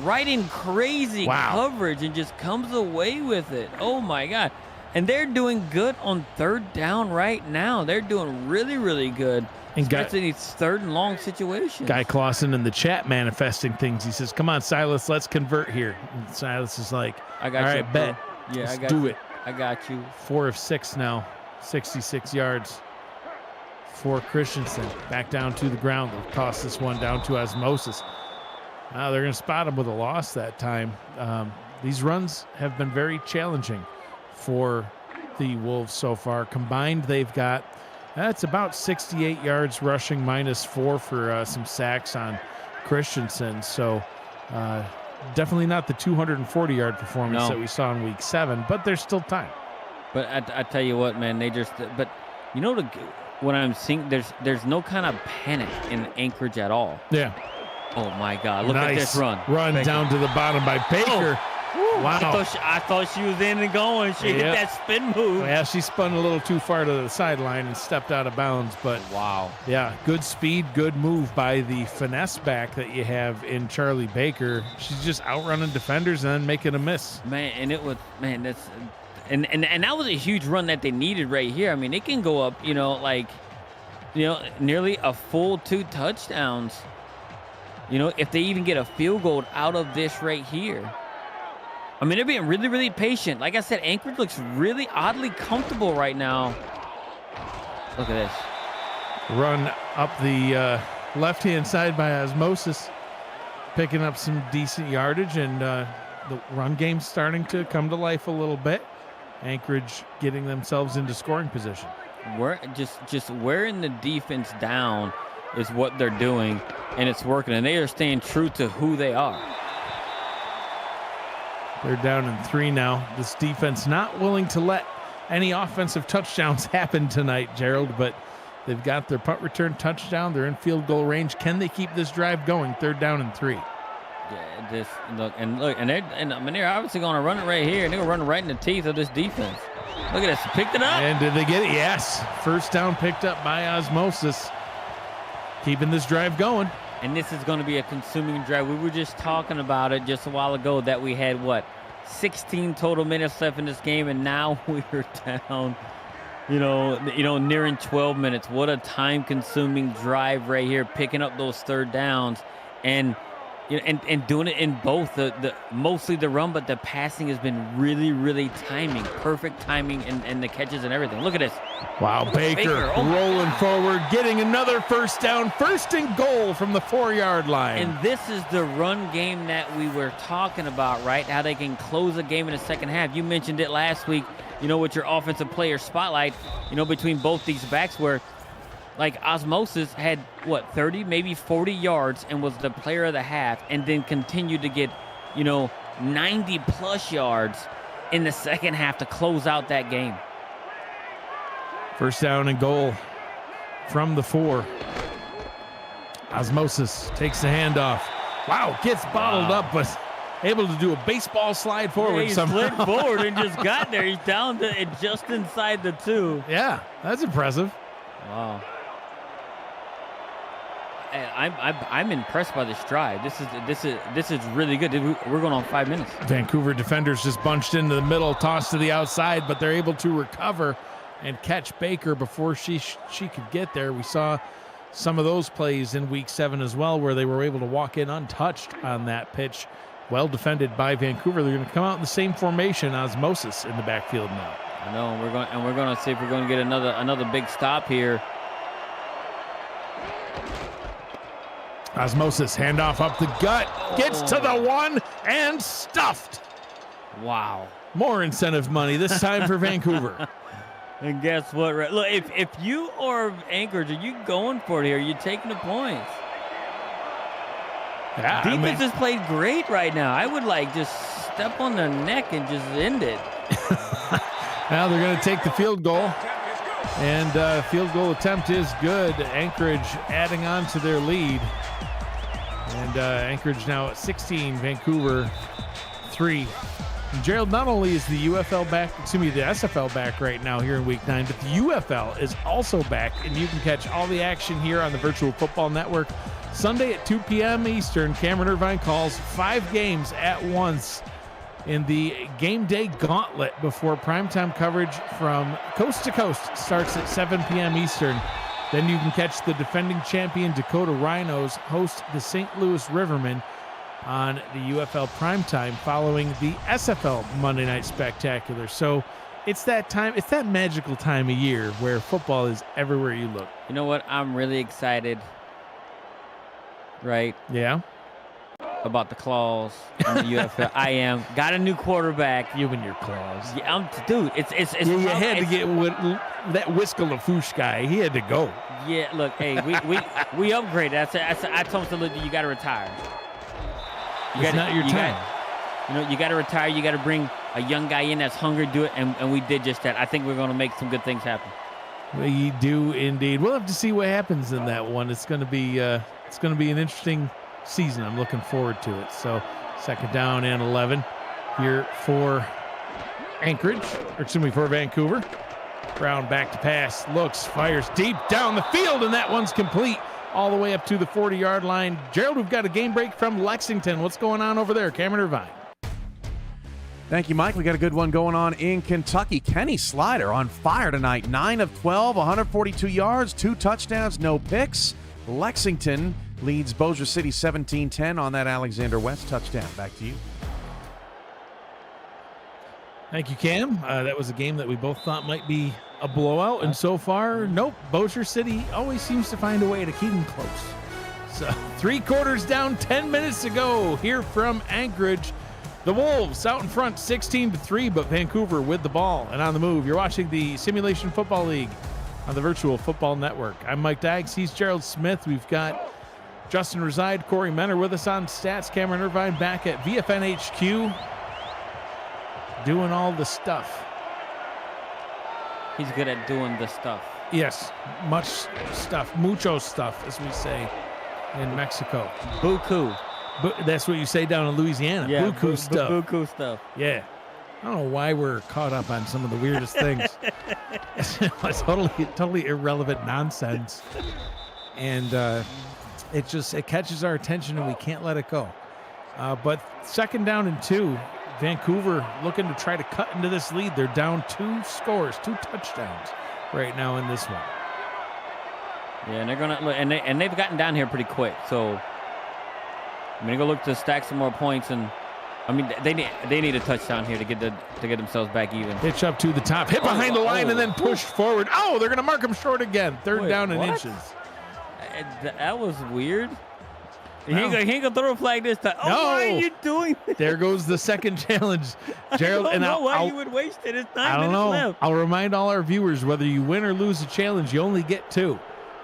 Speaker 2: Right in crazy coverage and just comes away with it. Oh, my God. And they're doing good on 3rd down right now. They're doing really, really good. And especially in these 3rd and long situations.
Speaker 1: Guy Clausen in the chat manifesting things. He says, come on, Silas, let's convert here. And Silas is like,
Speaker 2: I got you.
Speaker 1: All right, bet.
Speaker 2: Yeah,
Speaker 1: do it.
Speaker 2: I got you.
Speaker 1: 4 of 6 now, 66 yards for Christensen. Back down to the ground. They'll toss this one down to Osmosis. Now they're going to spot him with a loss that time. These runs have been very challenging for the Wolves so far. Combined, they've got, that's about 68 yards rushing, -4 for some sacks on Christensen. So definitely not the 240-yard performance that we saw in week 7, but there's still time.
Speaker 2: But I tell you what, man, but you know what I'm seeing, there's no kind of panic in Anchorage at all.
Speaker 1: Yeah.
Speaker 2: Oh my God! Look at this run.
Speaker 1: Run down to the bottom by Baker.
Speaker 2: Oh.
Speaker 1: Wow.
Speaker 2: I thought she was in and going. She hit that spin move.
Speaker 1: Yeah, she spun a little too far to the sideline and stepped out of bounds. But
Speaker 2: wow.
Speaker 1: Yeah, good speed, good move by the finesse back that you have in Charlie Baker. She's just outrunning defenders and then making a miss.
Speaker 2: Man, and it was, man, that's, and that was a huge run that they needed right here. I mean, it can go up, nearly a full 2 touchdowns. If they even get a field goal out of this right here. I mean, they're being really, really patient. Like I said, Anchorage looks really oddly comfortable right now. Look at this.
Speaker 1: Run up the left-hand side by Osmosis, picking up some decent yardage, and the run game's starting to come to life a little bit. Anchorage getting themselves into scoring position.
Speaker 2: We're just wearing the defense down is what they're doing, and it's working, and they are staying true to who they are.
Speaker 1: They're down in 3 now. This defense not willing to let any offensive touchdowns happen tonight, Gerald, but they've got their punt return touchdown. They're in field goal range. Can they keep this drive going? 3rd down and 3.
Speaker 2: Yeah, they're obviously going to run it right here, and they're going to run it right in the teeth of this defense. Look at this. Picked it up.
Speaker 1: And did they get it? Yes. 1st down picked up by Osmosis. Keeping this drive going.
Speaker 2: And this is going to be a consuming drive. We were just talking about it just a while ago that we had, 16 total minutes left in this game, and now we're down, nearing 12 minutes. What a time-consuming drive right here, picking up those 3rd downs. And doing it in both the mostly the run, but the passing has been really, really perfect timing, and the catches and everything. Look at this.
Speaker 1: Wow, Baker rolling forward, getting another 1st down, 1st and goal from the 4-yard line.
Speaker 2: And this is the run game that we were talking about, right? How they can close a game in the second half. You mentioned it last week, with your offensive player spotlight, between both these backs where, Osmosis had, 30, maybe 40 yards and was the player of the half, and then continued to get, 90-plus yards in the second half to close out that game.
Speaker 1: 1st down and goal from the 4. Osmosis takes the handoff. Wow, gets bottled up, but able to do a baseball slide forward somehow.
Speaker 2: He slid forward and just got there. He's down to it just inside the 2.
Speaker 1: Yeah, that's impressive.
Speaker 2: Wow. I'm impressed by this drive. This is really good. We're going on 5 minutes.
Speaker 1: Vancouver defenders just bunched into the middle, tossed to the outside, but they're able to recover and catch Baker before she could get there. We saw some of those plays in week 7 as well, where they were able to walk in untouched on that pitch. Well defended by Vancouver. They're going to come out in the same formation. Osmosis in the backfield now.
Speaker 2: I know. We're going to see if we're going to get another big stop here.
Speaker 1: Osmosis, handoff up the gut, gets to the 1 and stuffed.
Speaker 2: Wow.
Speaker 1: More incentive money, this time for Vancouver.
Speaker 2: And guess what? Look, if you are Anchorage, are you going for it here? Are you taking the points?
Speaker 1: Yeah,
Speaker 2: Defense has played great right now. I would just step on their neck and just end it.
Speaker 1: Now they're going to take the field goal. And field goal attempt is good. Anchorage adding on to their lead. And Anchorage now at 16, Vancouver 3. And Gerald, not only is the SFL back right now here in week 9, but the UFL is also back, and you can catch all the action here on the Virtual Football Network. Sunday at 2 p.m. Eastern, Cameron Irvine calls 5 games at once in the game day gauntlet before primetime coverage from coast to coast starts at 7 p.m. Eastern. Then you can catch the defending champion Dakota Rhinos host the St. Louis Rivermen on the UFL primetime following the SFL Monday Night Spectacular. So it's that time. It's that magical time of year where football is everywhere you look.
Speaker 2: You know what? I'm really excited. Right?
Speaker 1: Yeah.
Speaker 2: About the claws on the UFL. I am. Got a new quarterback.
Speaker 1: You and your claws.
Speaker 2: Yeah, dude. It's
Speaker 1: you had to get that Whiskey LaFouche guy. He had to go.
Speaker 2: Yeah. Look, hey, we upgraded. I told him, look, you got to retire.
Speaker 1: It's not your time.
Speaker 2: You got to retire. You got to bring a young guy in that's hungry to do it, and we did just that. I think we're going to make some good things happen.
Speaker 1: We do indeed. We'll have to see what happens in that one. It's going to be an interesting season. I'm looking forward to it. So 2nd down and 11 here for for Vancouver. Brown back to pass, looks, fires deep down the field, and that one's complete all the way up to the 40-yard line. Gerald, we've got a game break from Lexington. What's going on over there? Cameron Irvine.
Speaker 3: Thank you, Mike. We got a good one going on in Kentucky. Kenny Slider on fire tonight. 9 of 12, 142 yards, 2 touchdowns, no picks. Lexington leads Bossier City 17-10 on that Alexander West touchdown. Back to you.
Speaker 1: Thank you, Cam. That was a game that we both thought might be a blowout, and so far, nope. Bossier City always seems to find a way to keep them close. So 3 quarters down, 10 minutes to go here from Anchorage. The Wolves out in front, 16-3, but Vancouver with the ball and on the move. You're watching the Simulation Football League on the Virtual Football Network. I'm Mike Daggs. He's Gerald Smith. We've got Justin Reside, Corey Menner with us on stats. Cameron Irvine back at VFN HQ doing all the stuff.
Speaker 2: He's good at doing the stuff.
Speaker 1: Yes, much stuff. Mucho stuff, as we say in Mexico.
Speaker 2: Buku.
Speaker 1: That's what you say down in Louisiana.
Speaker 2: Yeah,
Speaker 1: Buku stuff.
Speaker 2: Buku stuff.
Speaker 1: Yeah. I don't know why we're caught up on some of the weirdest things. It's totally irrelevant nonsense. And it catches our attention and we can't let it go. But 2nd down and 2, Vancouver looking to try to cut into this lead. They're down 2 scores, 2 touchdowns right now in this one.
Speaker 2: Yeah, and they're gonna look, and they've gotten down here pretty quick. So I'm gonna go look to stack some more points, and I mean they need a touchdown here to get themselves back even.
Speaker 1: Pitch up to the top, hit behind the line, and then pushed forward. Oh, they're gonna mark him short again. 3rd down and inches.
Speaker 2: That was weird.
Speaker 1: No.
Speaker 2: He ain't gonna throw a flag this time. Oh,
Speaker 1: no.
Speaker 2: Why are you doing this?
Speaker 1: There goes the second challenge, Gerald.
Speaker 2: I don't know why you would waste it. It's 9 minutes left.
Speaker 1: I'll remind all our viewers, whether you win or lose a challenge, you only get 2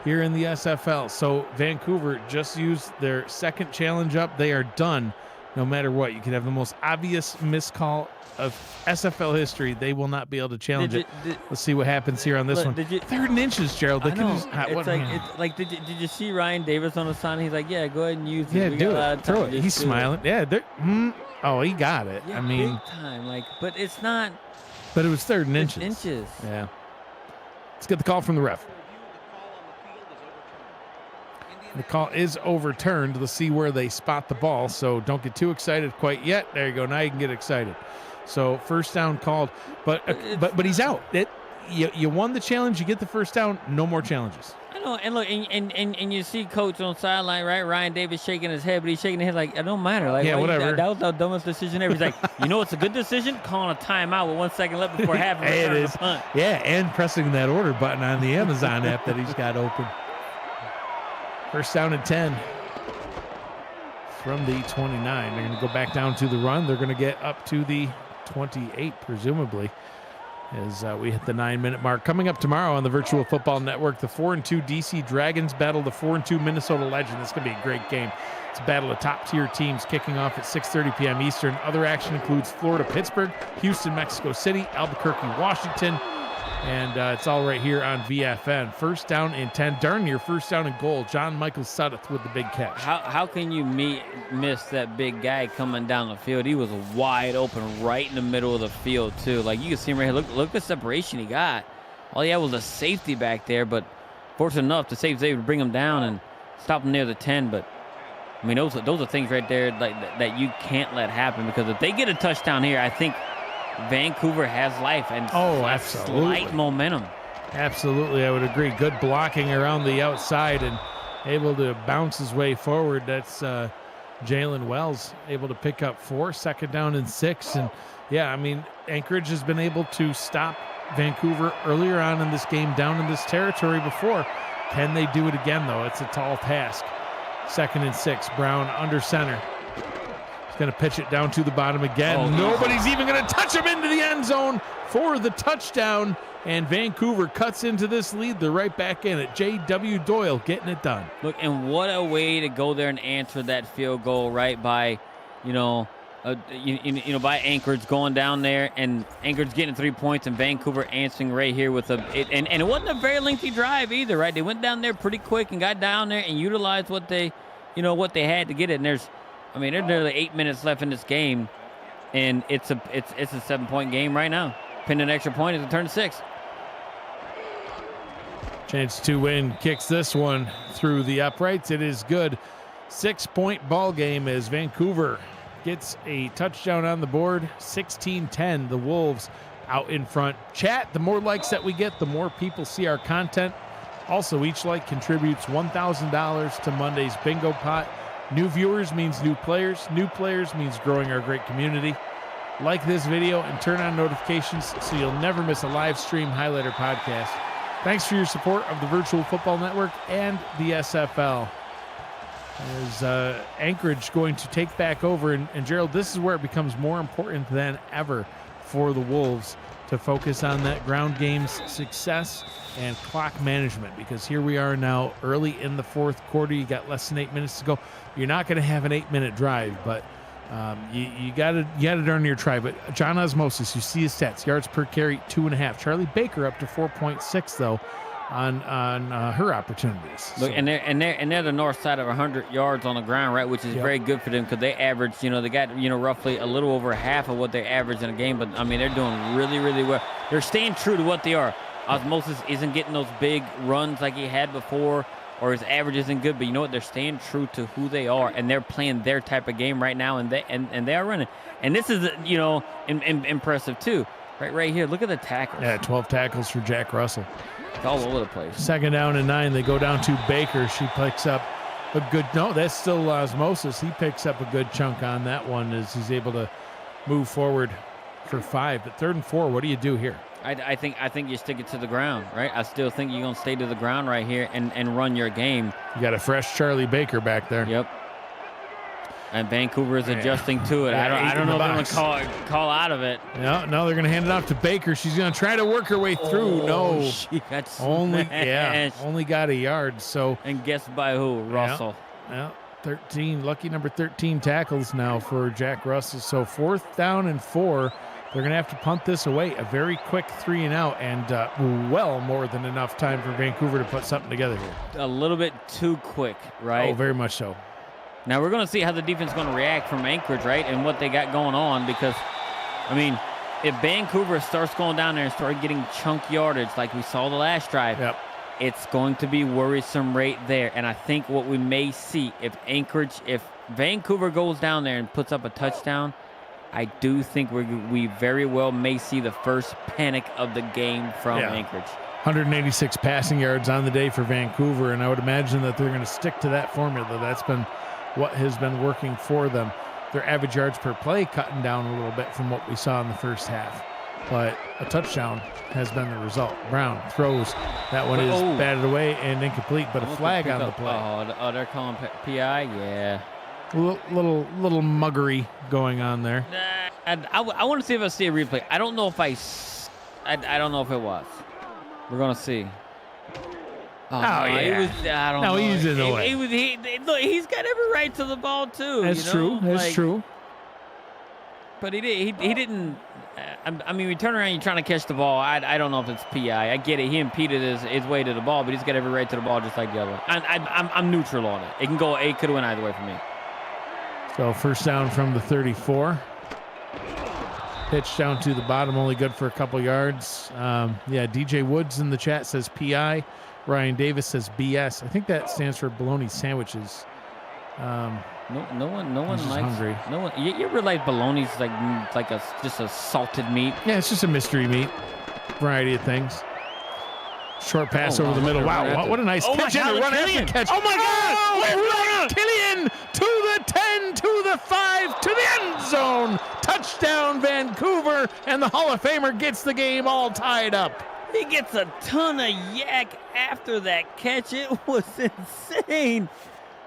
Speaker 1: here in the SFL. So Vancouver just used their 2nd challenge up. They are done no matter what. You could have the most obvious miscall of SFL history. They will not be able to challenge it. Let's see what happens here on this one. 3rd and inches, Gerald. They
Speaker 2: did you see Ryan Davis on the sign? He's like, yeah, go ahead and use it.
Speaker 1: Yeah, do it. Throw it. He's smiling. Yeah. Oh, he got it.
Speaker 2: Yeah,
Speaker 1: I mean,
Speaker 2: big time. But it's not.
Speaker 1: But it was 3rd and inches.
Speaker 2: Inches.
Speaker 1: Yeah. Let's get the call from the ref. The call is overturned. Let's see where they spot the ball. So don't get too excited quite yet. There you go. Now you can get excited. So 1st down called, but he's out. You won the challenge. You get the 1st down. No more challenges.
Speaker 2: I know. And look, and you see Coach on sideline, right? Ryan Davis shaking his head, but he's shaking his head like it don't matter. Like,
Speaker 1: yeah, whatever.
Speaker 2: That was the dumbest decision ever. He's like, you know, it's a good decision. Calling a timeout with 1 second left before half.
Speaker 1: It is. Punt. Yeah, and pressing that order button on the Amazon app that he's got open. 1st down and 10 from the 29. They're going to go back down to the run. They're going to get up to the 28, presumably, as we hit the 9-minute mark. Coming up tomorrow on the Virtual Football Network, the 4-2 DC Dragons battle the 4-2 Minnesota Legend. This is going to be a great game. It's a battle of top-tier teams kicking off at 6:30 p.m. Eastern. Other action includes Florida-Pittsburgh, Houston-Mexico City, Albuquerque-Washington, and it's all right here on VFN. 1st down and 10. Darn near 1st down and goal. John Michael Sudduth with the big catch.
Speaker 2: How can you miss that big guy coming down the field? He was wide open right in the middle of the field, too. Like, you can see him right here. Look the separation he got. All he had was a safety back there, but fortunate enough, the safety would bring him down and stop him near the 10. But, I mean, those are things right there that you can't let happen, because if they get a touchdown here, I think Vancouver has life and slight momentum.
Speaker 1: Absolutely, I would agree. Good blocking around the outside and able to bounce his way forward. That's Jalen Wells able to pick up 4, 2nd down and 6. And yeah, I mean, Anchorage has been able to stop Vancouver earlier on in this game down in this territory before. Can they do it again, though? It's a tall task. 2nd and 6, Brown under center. He's going to pitch it down to the bottom again. Nobody's even going to touch him into the end zone for the touchdown. And Vancouver cuts into this lead. They're right back in it. J.W. Doyle getting it done.
Speaker 2: Look, and what a way to go there and answer that field goal, right, by, by Anchorage going down there, and Anchorage getting 3 points, and Vancouver answering right here with and it wasn't a very lengthy drive either, right? They went down there pretty quick and got down there and utilized what they had to get it. And there's nearly 8 minutes left in this game, and it's a 7-point game right now. Pinning an extra point as it turns 6.
Speaker 1: Chance to win, kicks this one through the uprights. It is good. 6-point ball game as Vancouver gets a touchdown on the board. 16-10, the Wolves out in front. Chat, the more likes that we get, the more people see our content. Also, each like contributes $1,000 to Monday's bingo pot. New viewers means new players. New players means growing our great community. Like this video and turn on notifications so you'll never miss a live stream, highlight, or podcast. Thanks for your support of the Virtual Football Network and the SFL. Is Anchorage going to take back over? And Gerald, this is where it becomes more important than ever for the Wolves to focus on that ground game's success and clock management, because here we are now early in the 4th quarter. You got less than 8 minutes to go. You're not going to have an 8-minute drive, but you got to earn your try. But John Osmosis, you see his stats: yards per carry 2.5. Charlie Baker up to 4.6 though on her opportunities.
Speaker 2: Look, and they're the north side of 100 yards on the ground, right? Which is very good for them, because they average, they got roughly a little over half of what they average in a game. But I mean, they're doing really, really well. They're staying true to what they are. Osmosis isn't getting those big runs like he had before, or his average isn't good, but you know what? They're staying true to who they are, and they're playing their type of game right now, and they are running. And this is, impressive too. Right here, look at the tackles.
Speaker 1: Yeah, 12 tackles for Jack Russell.
Speaker 2: It's all over the place.
Speaker 1: 2nd down and 9. They go down to Baker. She picks up a good, no, that's still Osmosis. He picks up a good chunk on that one as he's able to move forward for 5. But 3rd and 4, what do you do here?
Speaker 2: I think you stick it to the ground, right? I still think you're going to stay to the ground right here and run your game.
Speaker 1: You got a fresh Charlie Baker back there.
Speaker 2: Yep. And Vancouver is adjusting to it. I don't know if they're going to call out of it.
Speaker 1: No, they're going to hand it off to Baker. She's going to try to work her way through. No.
Speaker 2: She got
Speaker 1: only got a yard. So.
Speaker 2: And guess by who? Russell.
Speaker 1: Yeah, 13. Lucky number 13 tackles now for Jack Russell. So 4th down and 4. They're going to have to punt this away. A very quick 3 and out, and well more than enough time for Vancouver to put something together here.
Speaker 2: A little bit too quick, right?
Speaker 1: Oh, very much so.
Speaker 2: Now we're going to see how the defense is going to react from Anchorage, right, and what they got going on, because, I mean, if Vancouver starts going down there and start getting chunk yardage like we saw the last drive, it's going to be worrisome right there. And I think what we may see, if Vancouver goes down there and puts up a touchdown, I do think we very well may see the first panic of the game from Anchorage.
Speaker 1: 186 passing yards on the day for Vancouver, and I would imagine that they're going to stick to that formula. That's been what has been working for them. Their average yards per play cutting down a little bit from what we saw in the first half, but a touchdown has been the result. Brown throws. That one is batted away and incomplete, but a flag on the play.
Speaker 2: Oh, they're calling PI? Yeah.
Speaker 1: Little muggery going on there.
Speaker 2: I want to see if I see a replay. I don't know if I don't know if it was. We're gonna see.
Speaker 1: Yeah.
Speaker 2: I don't know.
Speaker 1: He's in the way.
Speaker 2: Look, he's got every right to the ball too.
Speaker 1: That's true. That's true.
Speaker 2: But he didn't. I mean, we turn around, you're trying to catch the ball. I don't know if it's PI. I get it. He impeded his way to the ball, but he's got every right to the ball just like the other one. I'm neutral on it. It can go. It could have went either way for me.
Speaker 1: So 1st down from the 34. Pitch down to the bottom, only good for a couple yards. DJ Woods in the chat says PI. Ryan Davis says BS. I think that stands for bologna sandwiches.
Speaker 2: No one likes
Speaker 1: hungry.
Speaker 2: No one. You ever like bologna's like just a salted meat?
Speaker 1: Yeah, it's just a mystery meat. Variety of things. Short pass over the middle. Wow, what a nice catch.
Speaker 2: Run
Speaker 1: after catch. Oh, my God. Killian to the 10, zone. Touchdown, Vancouver, and the Hall of Famer gets the game all tied up.
Speaker 2: He gets a ton of yak after that catch. It was insane.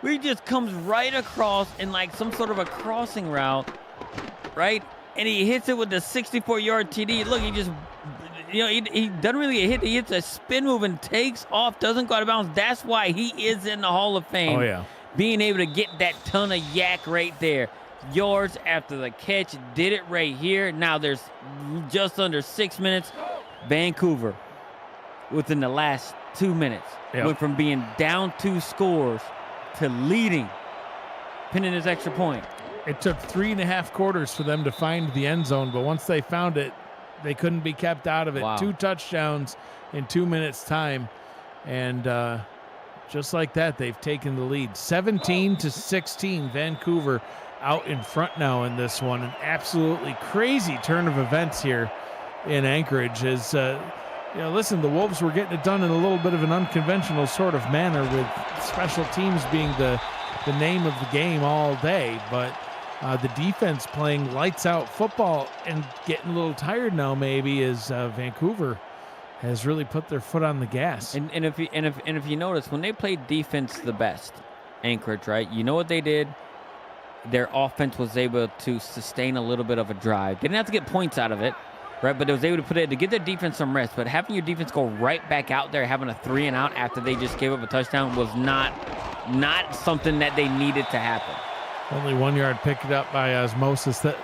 Speaker 2: He just comes right across in like some sort of a crossing route, right? And he hits it with the 64-yard TD. Look, he just, he doesn't really get hit. He hits a spin move and takes off, doesn't go out of bounds. That's why he is in the Hall of Fame.
Speaker 1: Oh, yeah.
Speaker 2: Being able to get that ton of yak right there. Yards after the catch, did it right here. Now there's just under 6 minutes. Vancouver, within the last 2 minutes, went from being down 2 scores to leading, pinning his extra point.
Speaker 1: It took 3.5 quarters for them to find the end zone, but once they found it, they couldn't be kept out of it.
Speaker 2: Wow.
Speaker 1: 2 touchdowns in 2 minutes' time, and just like that, they've taken the lead. 17-16, Vancouver out in front now in this one. An absolutely crazy turn of events here in Anchorage. As listen, the Wolves were getting it done in a little bit of an unconventional sort of manner, with special teams being the name of the game all day, but the defense playing lights out football and getting a little tired now, maybe, as Vancouver has really put their foot on the gas.
Speaker 2: And if you notice, when they played defense the best, Anchorage, right? You know what they did? Their offense was able to sustain a little bit of a drive. They didn't have to get points out of it, right? But it was able to get their defense some rest. But having your defense go right back out there, having a 3 and out after they just gave up a touchdown, was not something that they needed to happen.
Speaker 1: Only 1 yard picked up by osmosis. That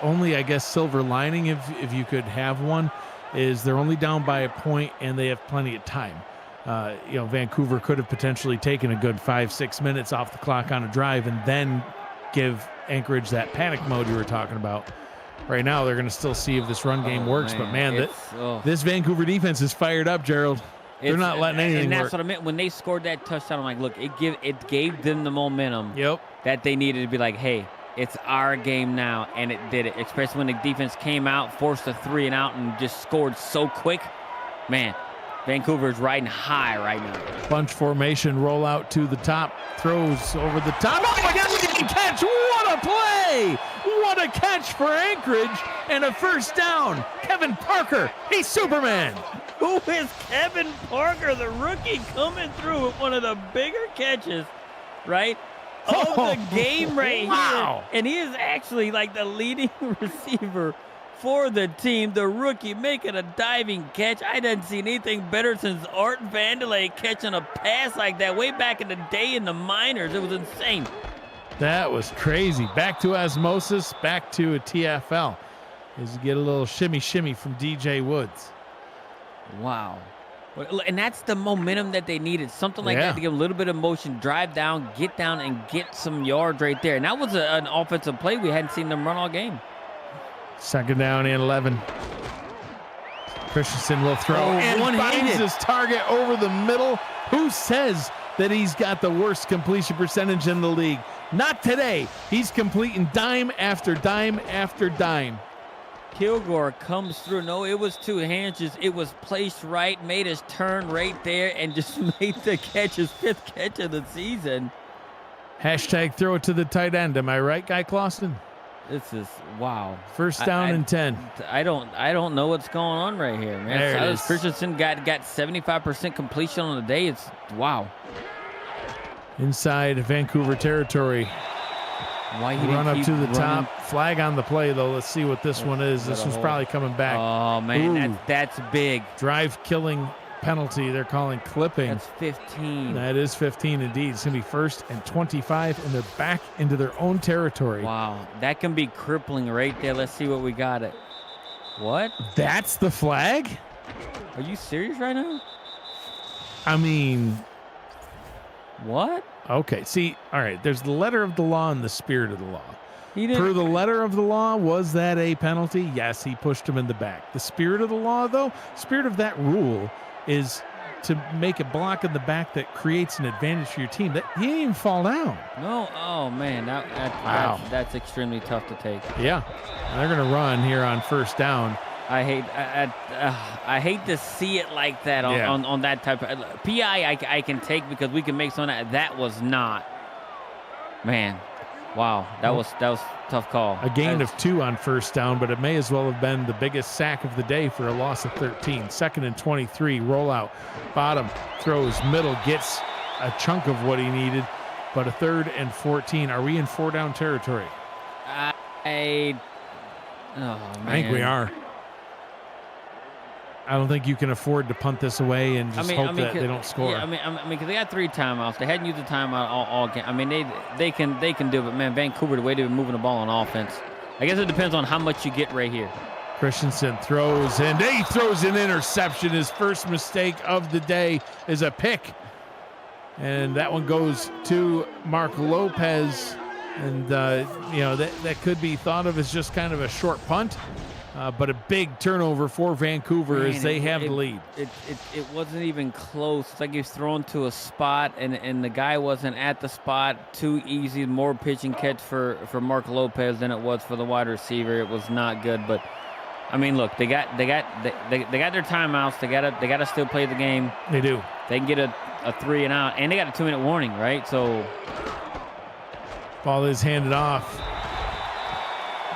Speaker 1: only, I guess, silver lining, if you could have one, is they're only down by a point and they have plenty of time. Vancouver could have potentially taken a good 5-6 minutes off the clock on a drive and then give Anchorage that panic mode you were talking about. Right now, they're going to still see if this run game works.
Speaker 2: Man.
Speaker 1: But, man, this Vancouver defense is fired up, Gerald. They're not letting anything
Speaker 2: and that's
Speaker 1: work.
Speaker 2: what I meant. When they scored that touchdown, I'm like, look, it gave them the momentum that they needed to be like, hey, it's our game now, and it did it. Especially when the defense came out, forced a 3 and out, and just scored so quick. Man, Vancouver's riding high right now.
Speaker 1: Bunch formation, roll out to the top, throws over the top. Oh, my God, look at the catch. What a play. What a catch for Anchorage, and a first down. Kevin Parker, he's Superman.
Speaker 2: Who is Kevin Parker, the rookie, coming through with one of the bigger catches, right, of the game right here. And he is actually like the leading receiver for the team. The rookie making a diving catch. I didn't see anything better since Art Vandelay catching a pass like that way back in the day in the minors. It was insane.
Speaker 1: That was crazy. Back to osmosis, back to a TFL. As you get a little shimmy from DJ Woods.
Speaker 2: Wow. And that's the momentum that they needed. Something like that to give a little bit of motion, drive down, and get some yards right there. And that was an offensive play we hadn't seen them run all game.
Speaker 1: 2nd down and 11. Christensen will throw and finds his target over the middle. Who says that he's got the worst completion percentage in the league? Not today. He's completing dime after dime after dime.
Speaker 2: Kilgore comes through. No, it was 2 hands. It was placed right, made his turn right there, and just made the catch, his 5th catch of the season.
Speaker 1: Hashtag throw it to the tight end. Am I right, Guy Clauston?
Speaker 2: This is wow.
Speaker 1: First down and 10.
Speaker 2: I don't know what's going on right here, man.
Speaker 1: There it is.
Speaker 2: Christensen got 75% completion on the day. It's wow.
Speaker 1: Inside Vancouver territory. Run up to the top. Flag on the play, though. Let's see what this one is. This one's probably coming back.
Speaker 2: Oh, man, that's big.
Speaker 1: Drive-killing penalty. They're calling clipping.
Speaker 2: That's 15.
Speaker 1: That is 15 indeed. It's going to be 1st and 25, and they're back into their own territory.
Speaker 2: Wow, that can be crippling right there. Let's see what we got it. What?
Speaker 1: That's the flag?
Speaker 2: Are you serious right now?
Speaker 1: I mean...
Speaker 2: What?
Speaker 1: Okay, see, all right, there's the letter of the law and the spirit of the law.
Speaker 2: Per
Speaker 1: the letter of the law, was that a penalty? Yes, he pushed him in the back. The spirit of the law, though, spirit of that rule is to make a block in the back that creates an advantage for your team. That he didn't even fall down.
Speaker 2: No, oh man,
Speaker 1: Wow.
Speaker 2: that's extremely tough to take.
Speaker 1: Yeah, and they're going to run here on 1st down.
Speaker 2: I hate to see it like that on that type of PI. I can take because we can make some of that. That was not, man. Wow, that was a tough call.
Speaker 1: A gain of 2 on first down, but it may as well have been the biggest sack of the day for a loss of 13. 2nd and 23, rollout, bottom, throws, middle, gets a chunk of what he needed, but a 3rd and 14. Are we in 4-down territory?
Speaker 2: Oh, man.
Speaker 1: I think we are. I don't think you can afford to punt this away and just hope that they don't score.
Speaker 2: Yeah, I mean, because they got 3 timeouts. They hadn't used the timeout all game. I mean, they can do it, but man, Vancouver, the way they've been moving the ball on offense, I guess it depends on how much you get right here.
Speaker 1: Christensen throws, and he throws an interception. His first mistake of the day is a pick, and that one goes to Mark Lopez. And that could be thought of as just kind of a short punt. But a big turnover for Vancouver as they have the lead.
Speaker 2: It wasn't even close. It's like he was thrown to a spot, and the guy wasn't at the spot. Too easy, more pitch and catch for Mark Lopez than it was for the wide receiver. It was not good. But I mean, look, they got their timeouts. They gotta still play the game.
Speaker 1: They do.
Speaker 2: They can get a 3 and out, and they got a 2-minute warning, right? So
Speaker 1: ball is handed off.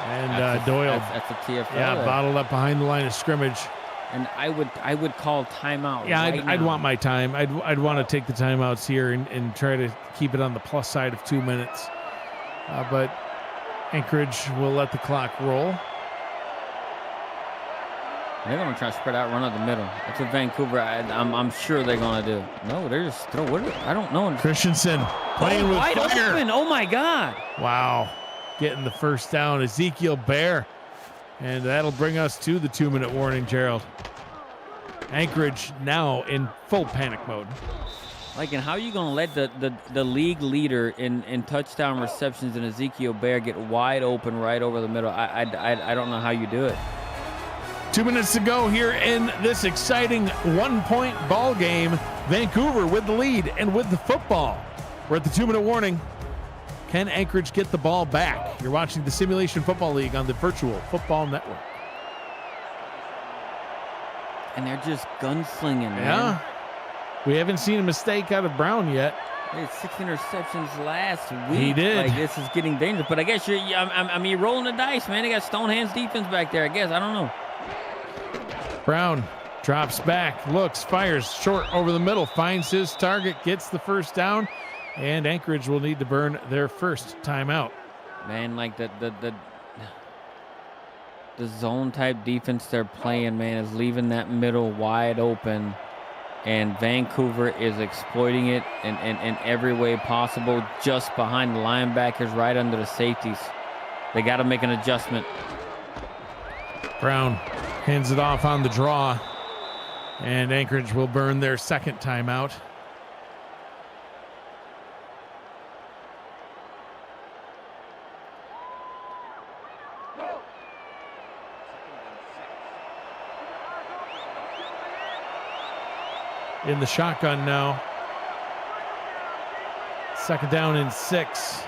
Speaker 1: And Doyle.
Speaker 2: That's a TFL.
Speaker 1: Yeah, bottled up behind the line of scrimmage.
Speaker 2: And I would call timeout.
Speaker 1: Yeah,
Speaker 2: right
Speaker 1: I'd
Speaker 2: now.
Speaker 1: want my time. I'd want to take the timeouts here and try to keep it on the plus side of 2 minutes. But Anchorage will let the clock roll.
Speaker 2: They're going to try to spread out, run up the middle. That's what Vancouver, I'm sure they're going to do. No, they're just throw. I don't know.
Speaker 1: Christensen playing with
Speaker 2: wide
Speaker 1: fire.
Speaker 2: Open. Oh, my God.
Speaker 1: Wow. Getting the first down, Ezekiel Bear. And that'll bring us to the 2-minute warning, Gerald. Anchorage now in full panic mode.
Speaker 2: Like, and how are you going to let the league leader in touchdown receptions in Ezekiel Bear get wide open right over the middle? I don't know how you do it.
Speaker 1: 2 minutes to go here in this exciting 1-point ball game. Vancouver with the lead and with the football. We're at the 2-minute warning. Can Anchorage get the ball back? You're watching the Simulation Football League on the Virtual Football Network.
Speaker 2: And they're just gunslinging, man.
Speaker 1: Yeah. We haven't seen a mistake out of Brown yet.
Speaker 2: He had 6 interceptions last week.
Speaker 1: He did.
Speaker 2: Like, this is getting dangerous. But I guess you're rolling the dice, man. They got Stonehand's defense back there, I guess. I don't know.
Speaker 1: Brown drops back, looks, fires short over the middle, finds his target, gets the first down. And Anchorage will need to burn their first timeout.
Speaker 2: Man, like the zone type defense they're playing, man, is leaving that middle wide open. And Vancouver is exploiting it in every way possible, just behind the linebackers, right under the safeties. They got to make an adjustment.
Speaker 1: Brown hands it off on the draw. And Anchorage will burn their second timeout. In the shotgun now. 2nd down and 6.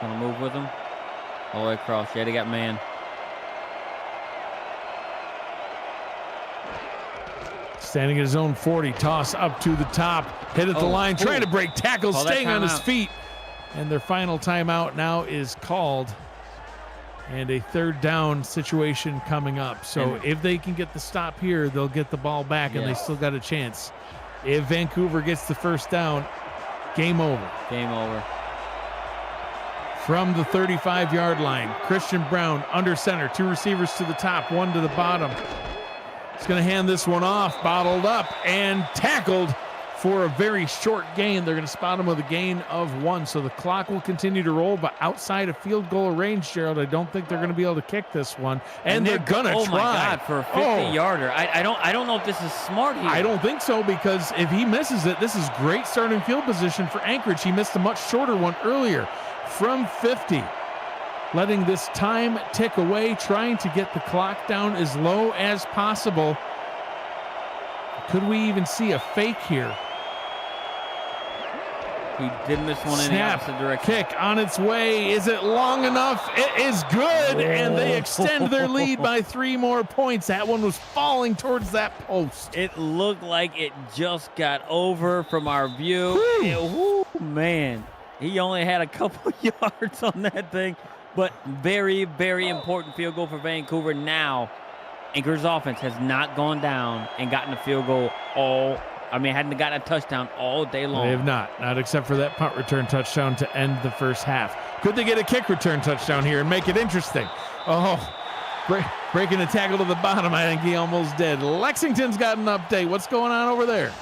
Speaker 2: Gonna move with them all the way across. Yeah, they got man.
Speaker 1: Standing at his own 40, toss up to the top, hit at the line, trying to break tackle, staying on his feet. And their final timeout now is called. And a 3rd down situation coming up. So if they can get the stop here, they'll get the ball back, and they still got a chance. If Vancouver gets the first down, game over.
Speaker 2: Game over.
Speaker 1: From the 35-yard line, Christian Brown under center, 2 receivers to the top, 1 to the bottom. He's going to hand this one off, bottled up, and tackled for a very short gain. They're going to spot him with a gain of 1. So the clock will continue to roll, but outside of field goal range, Gerald, I don't think they're going to be able to kick this one. And they're going to try.
Speaker 2: Oh, my God, for a 50-yarder. I don't know if this is smart here.
Speaker 1: I don't think so, because if he misses it, this is great starting field position for Anchorage. He missed a much shorter one earlier from 50. Letting this time tick away, trying to get the clock down as low as possible. Could we even see a fake here?
Speaker 2: He did miss one in the opposite direction.
Speaker 1: Kick on its way. Is it long enough? It is good, and they extend their lead by 3 more points. That one was falling towards that post.
Speaker 2: It looked like it just got over from our view. Man. He only had a couple yards on that thing, but very, very important field goal for Vancouver. Now, Anchorage's offense has not gone down and gotten a field goal hadn't gotten a touchdown all day long.
Speaker 1: They have not except for that punt return touchdown to end the first half. Could they get a kick return touchdown here and make it interesting? Breaking the tackle to the bottom. I think he almost did. Lexington's got an update. What's going on over there?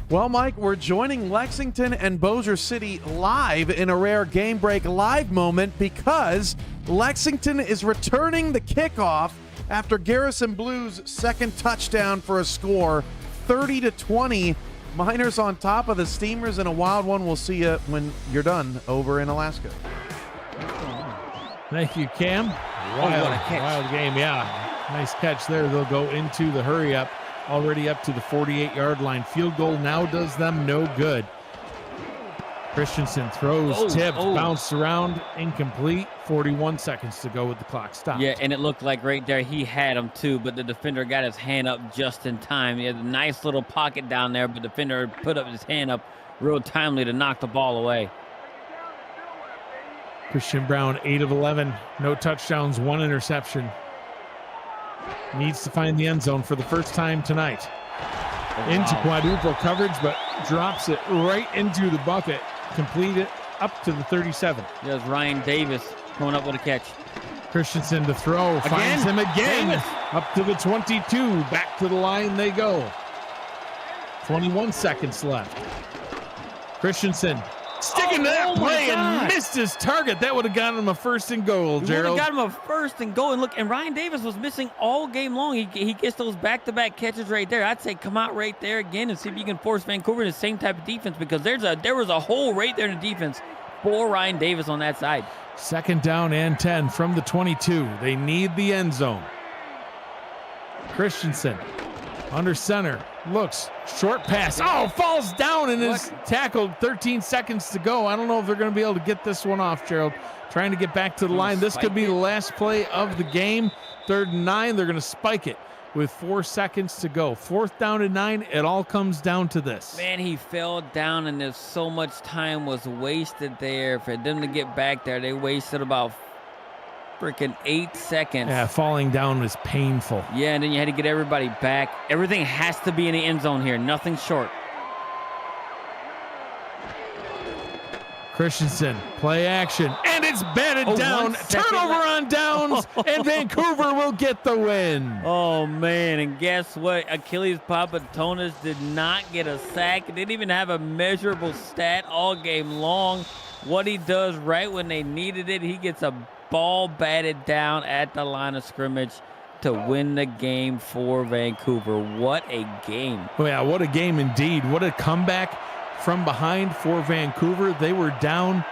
Speaker 3: Well, Mike, we're joining Lexington and Bossier City live in a rare Game Break Live moment because Lexington is returning the kickoff after Garrison Blue's second touchdown for a score, 30-20. Miners on top of the Steamers in a wild one. We'll see you when you're done over in Alaska.
Speaker 1: Thank you, Cam.
Speaker 2: What a catch.
Speaker 1: Wild game, yeah. Nice catch there. They'll go into the hurry up. Already up to the 48-yard line. Field goal now does them no good. Christensen throws, tipped, bounced around, incomplete. 41 seconds to go with the clock stopped.
Speaker 2: Yeah, and it looked like right there he had him too, but the defender got his hand up just in time. He had a nice little pocket down there, but the defender put up his hand up real timely to knock the ball away.
Speaker 1: Christian Brown, 8 of 11. No touchdowns, 1 interception. Needs to find the end zone for the first time tonight. Into quadruple coverage, but drops it right into the bucket. Complete it up to the 37.
Speaker 2: There's Ryan Davis coming up with a catch.
Speaker 1: Christensen to throw. Finds him again.
Speaker 2: Davis.
Speaker 1: Up to the 22. Back to the line they go. 21 seconds left. Christensen sticking to that play and missed his target. That would have gotten him a first and goal, Gerald.
Speaker 2: Would have got him a first and goal. And look, and Ryan Davis was missing all game long. He gets those back-to-back catches right there. I'd say come out right there again and see if you can force Vancouver into the same type of defense, because there was a hole right there in the defense for Ryan Davis on that side.
Speaker 1: Second down and 10 from the 22. They need the end zone. Christensen under center. Looks, short pass. Falls down and is tackled. 13 seconds to go. I don't know if they're going to be able to get this one off, Gerald. Trying to get back to the line. This could be the last play of the game. 3rd and 9. They're going to spike it with 4 seconds to go. 4th down and 9. It all comes down to this.
Speaker 2: Man, he fell down and there's so much time was wasted there. For them to get back there, they wasted about freaking 8 seconds.
Speaker 1: Yeah, falling down was painful.
Speaker 2: Yeah, and then you had to get everybody back. Everything has to be in the end zone here. Nothing short.
Speaker 1: Christensen, play action, and it's batted down. Turnover on downs, and Vancouver will get the win.
Speaker 2: Oh, man, and guess what? Achilles Papatonis did not get a sack. Didn't even have a measurable stat all game long. What he does right when they needed it, he gets a ball batted down at the line of scrimmage to win the game for Vancouver. What a game.
Speaker 1: Oh, yeah, what a game indeed. What a comeback from behind for Vancouver. They were down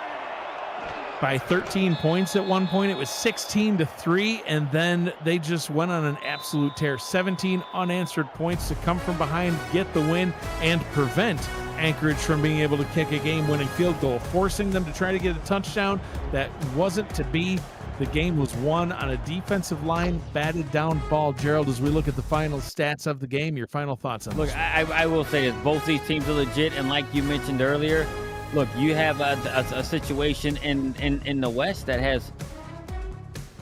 Speaker 1: by 13 points at one point. It was 16-3, and then they just went on an absolute tear. 17 unanswered points to come from behind, get the win, and prevent Anchorage from being able to kick a game-winning field goal, forcing them to try to get a touchdown that wasn't to be. The game was won on a defensive line, batted down ball. Gerald, as we look at the final stats of the game, your final thoughts on this?
Speaker 2: Look, I will say this. Both these teams are legit, and like you mentioned earlier, look, you have a situation in the West that has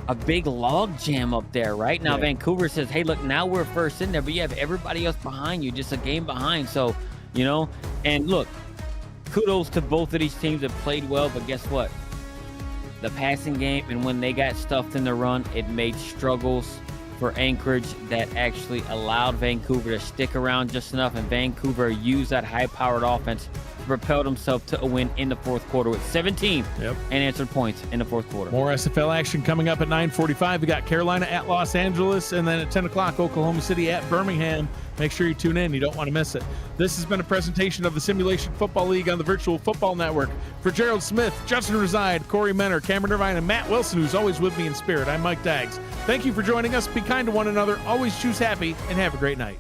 Speaker 2: a big log jam up there, right? Now, Vancouver says, hey, look, now we're first in there, but you have everybody else behind you, just a game behind. So, you know, and look, kudos to both of these teams that played well, but guess what? The passing game, and when they got stuffed in the run, it made struggles for Anchorage that actually allowed Vancouver to stick around just enough, and Vancouver used that high-powered offense to propel themselves to a win in the fourth quarter with 17 unanswered points in the fourth quarter.
Speaker 1: More SFL action coming up at 9:45. We got Carolina at Los Angeles, and then at 10 o'clock, Oklahoma City at Birmingham. Make sure you tune in. You don't want to miss it. This has been a presentation of the Simulation Football League on the Virtual Football Network. For Gerald Smith, Justin Reside, Corey Menner, Cameron Irvine, and Matt Wilson, who's always with me in spirit, I'm Mike Daggs. Thank you for joining us. Be kind to one another. Always choose happy, and have a great night.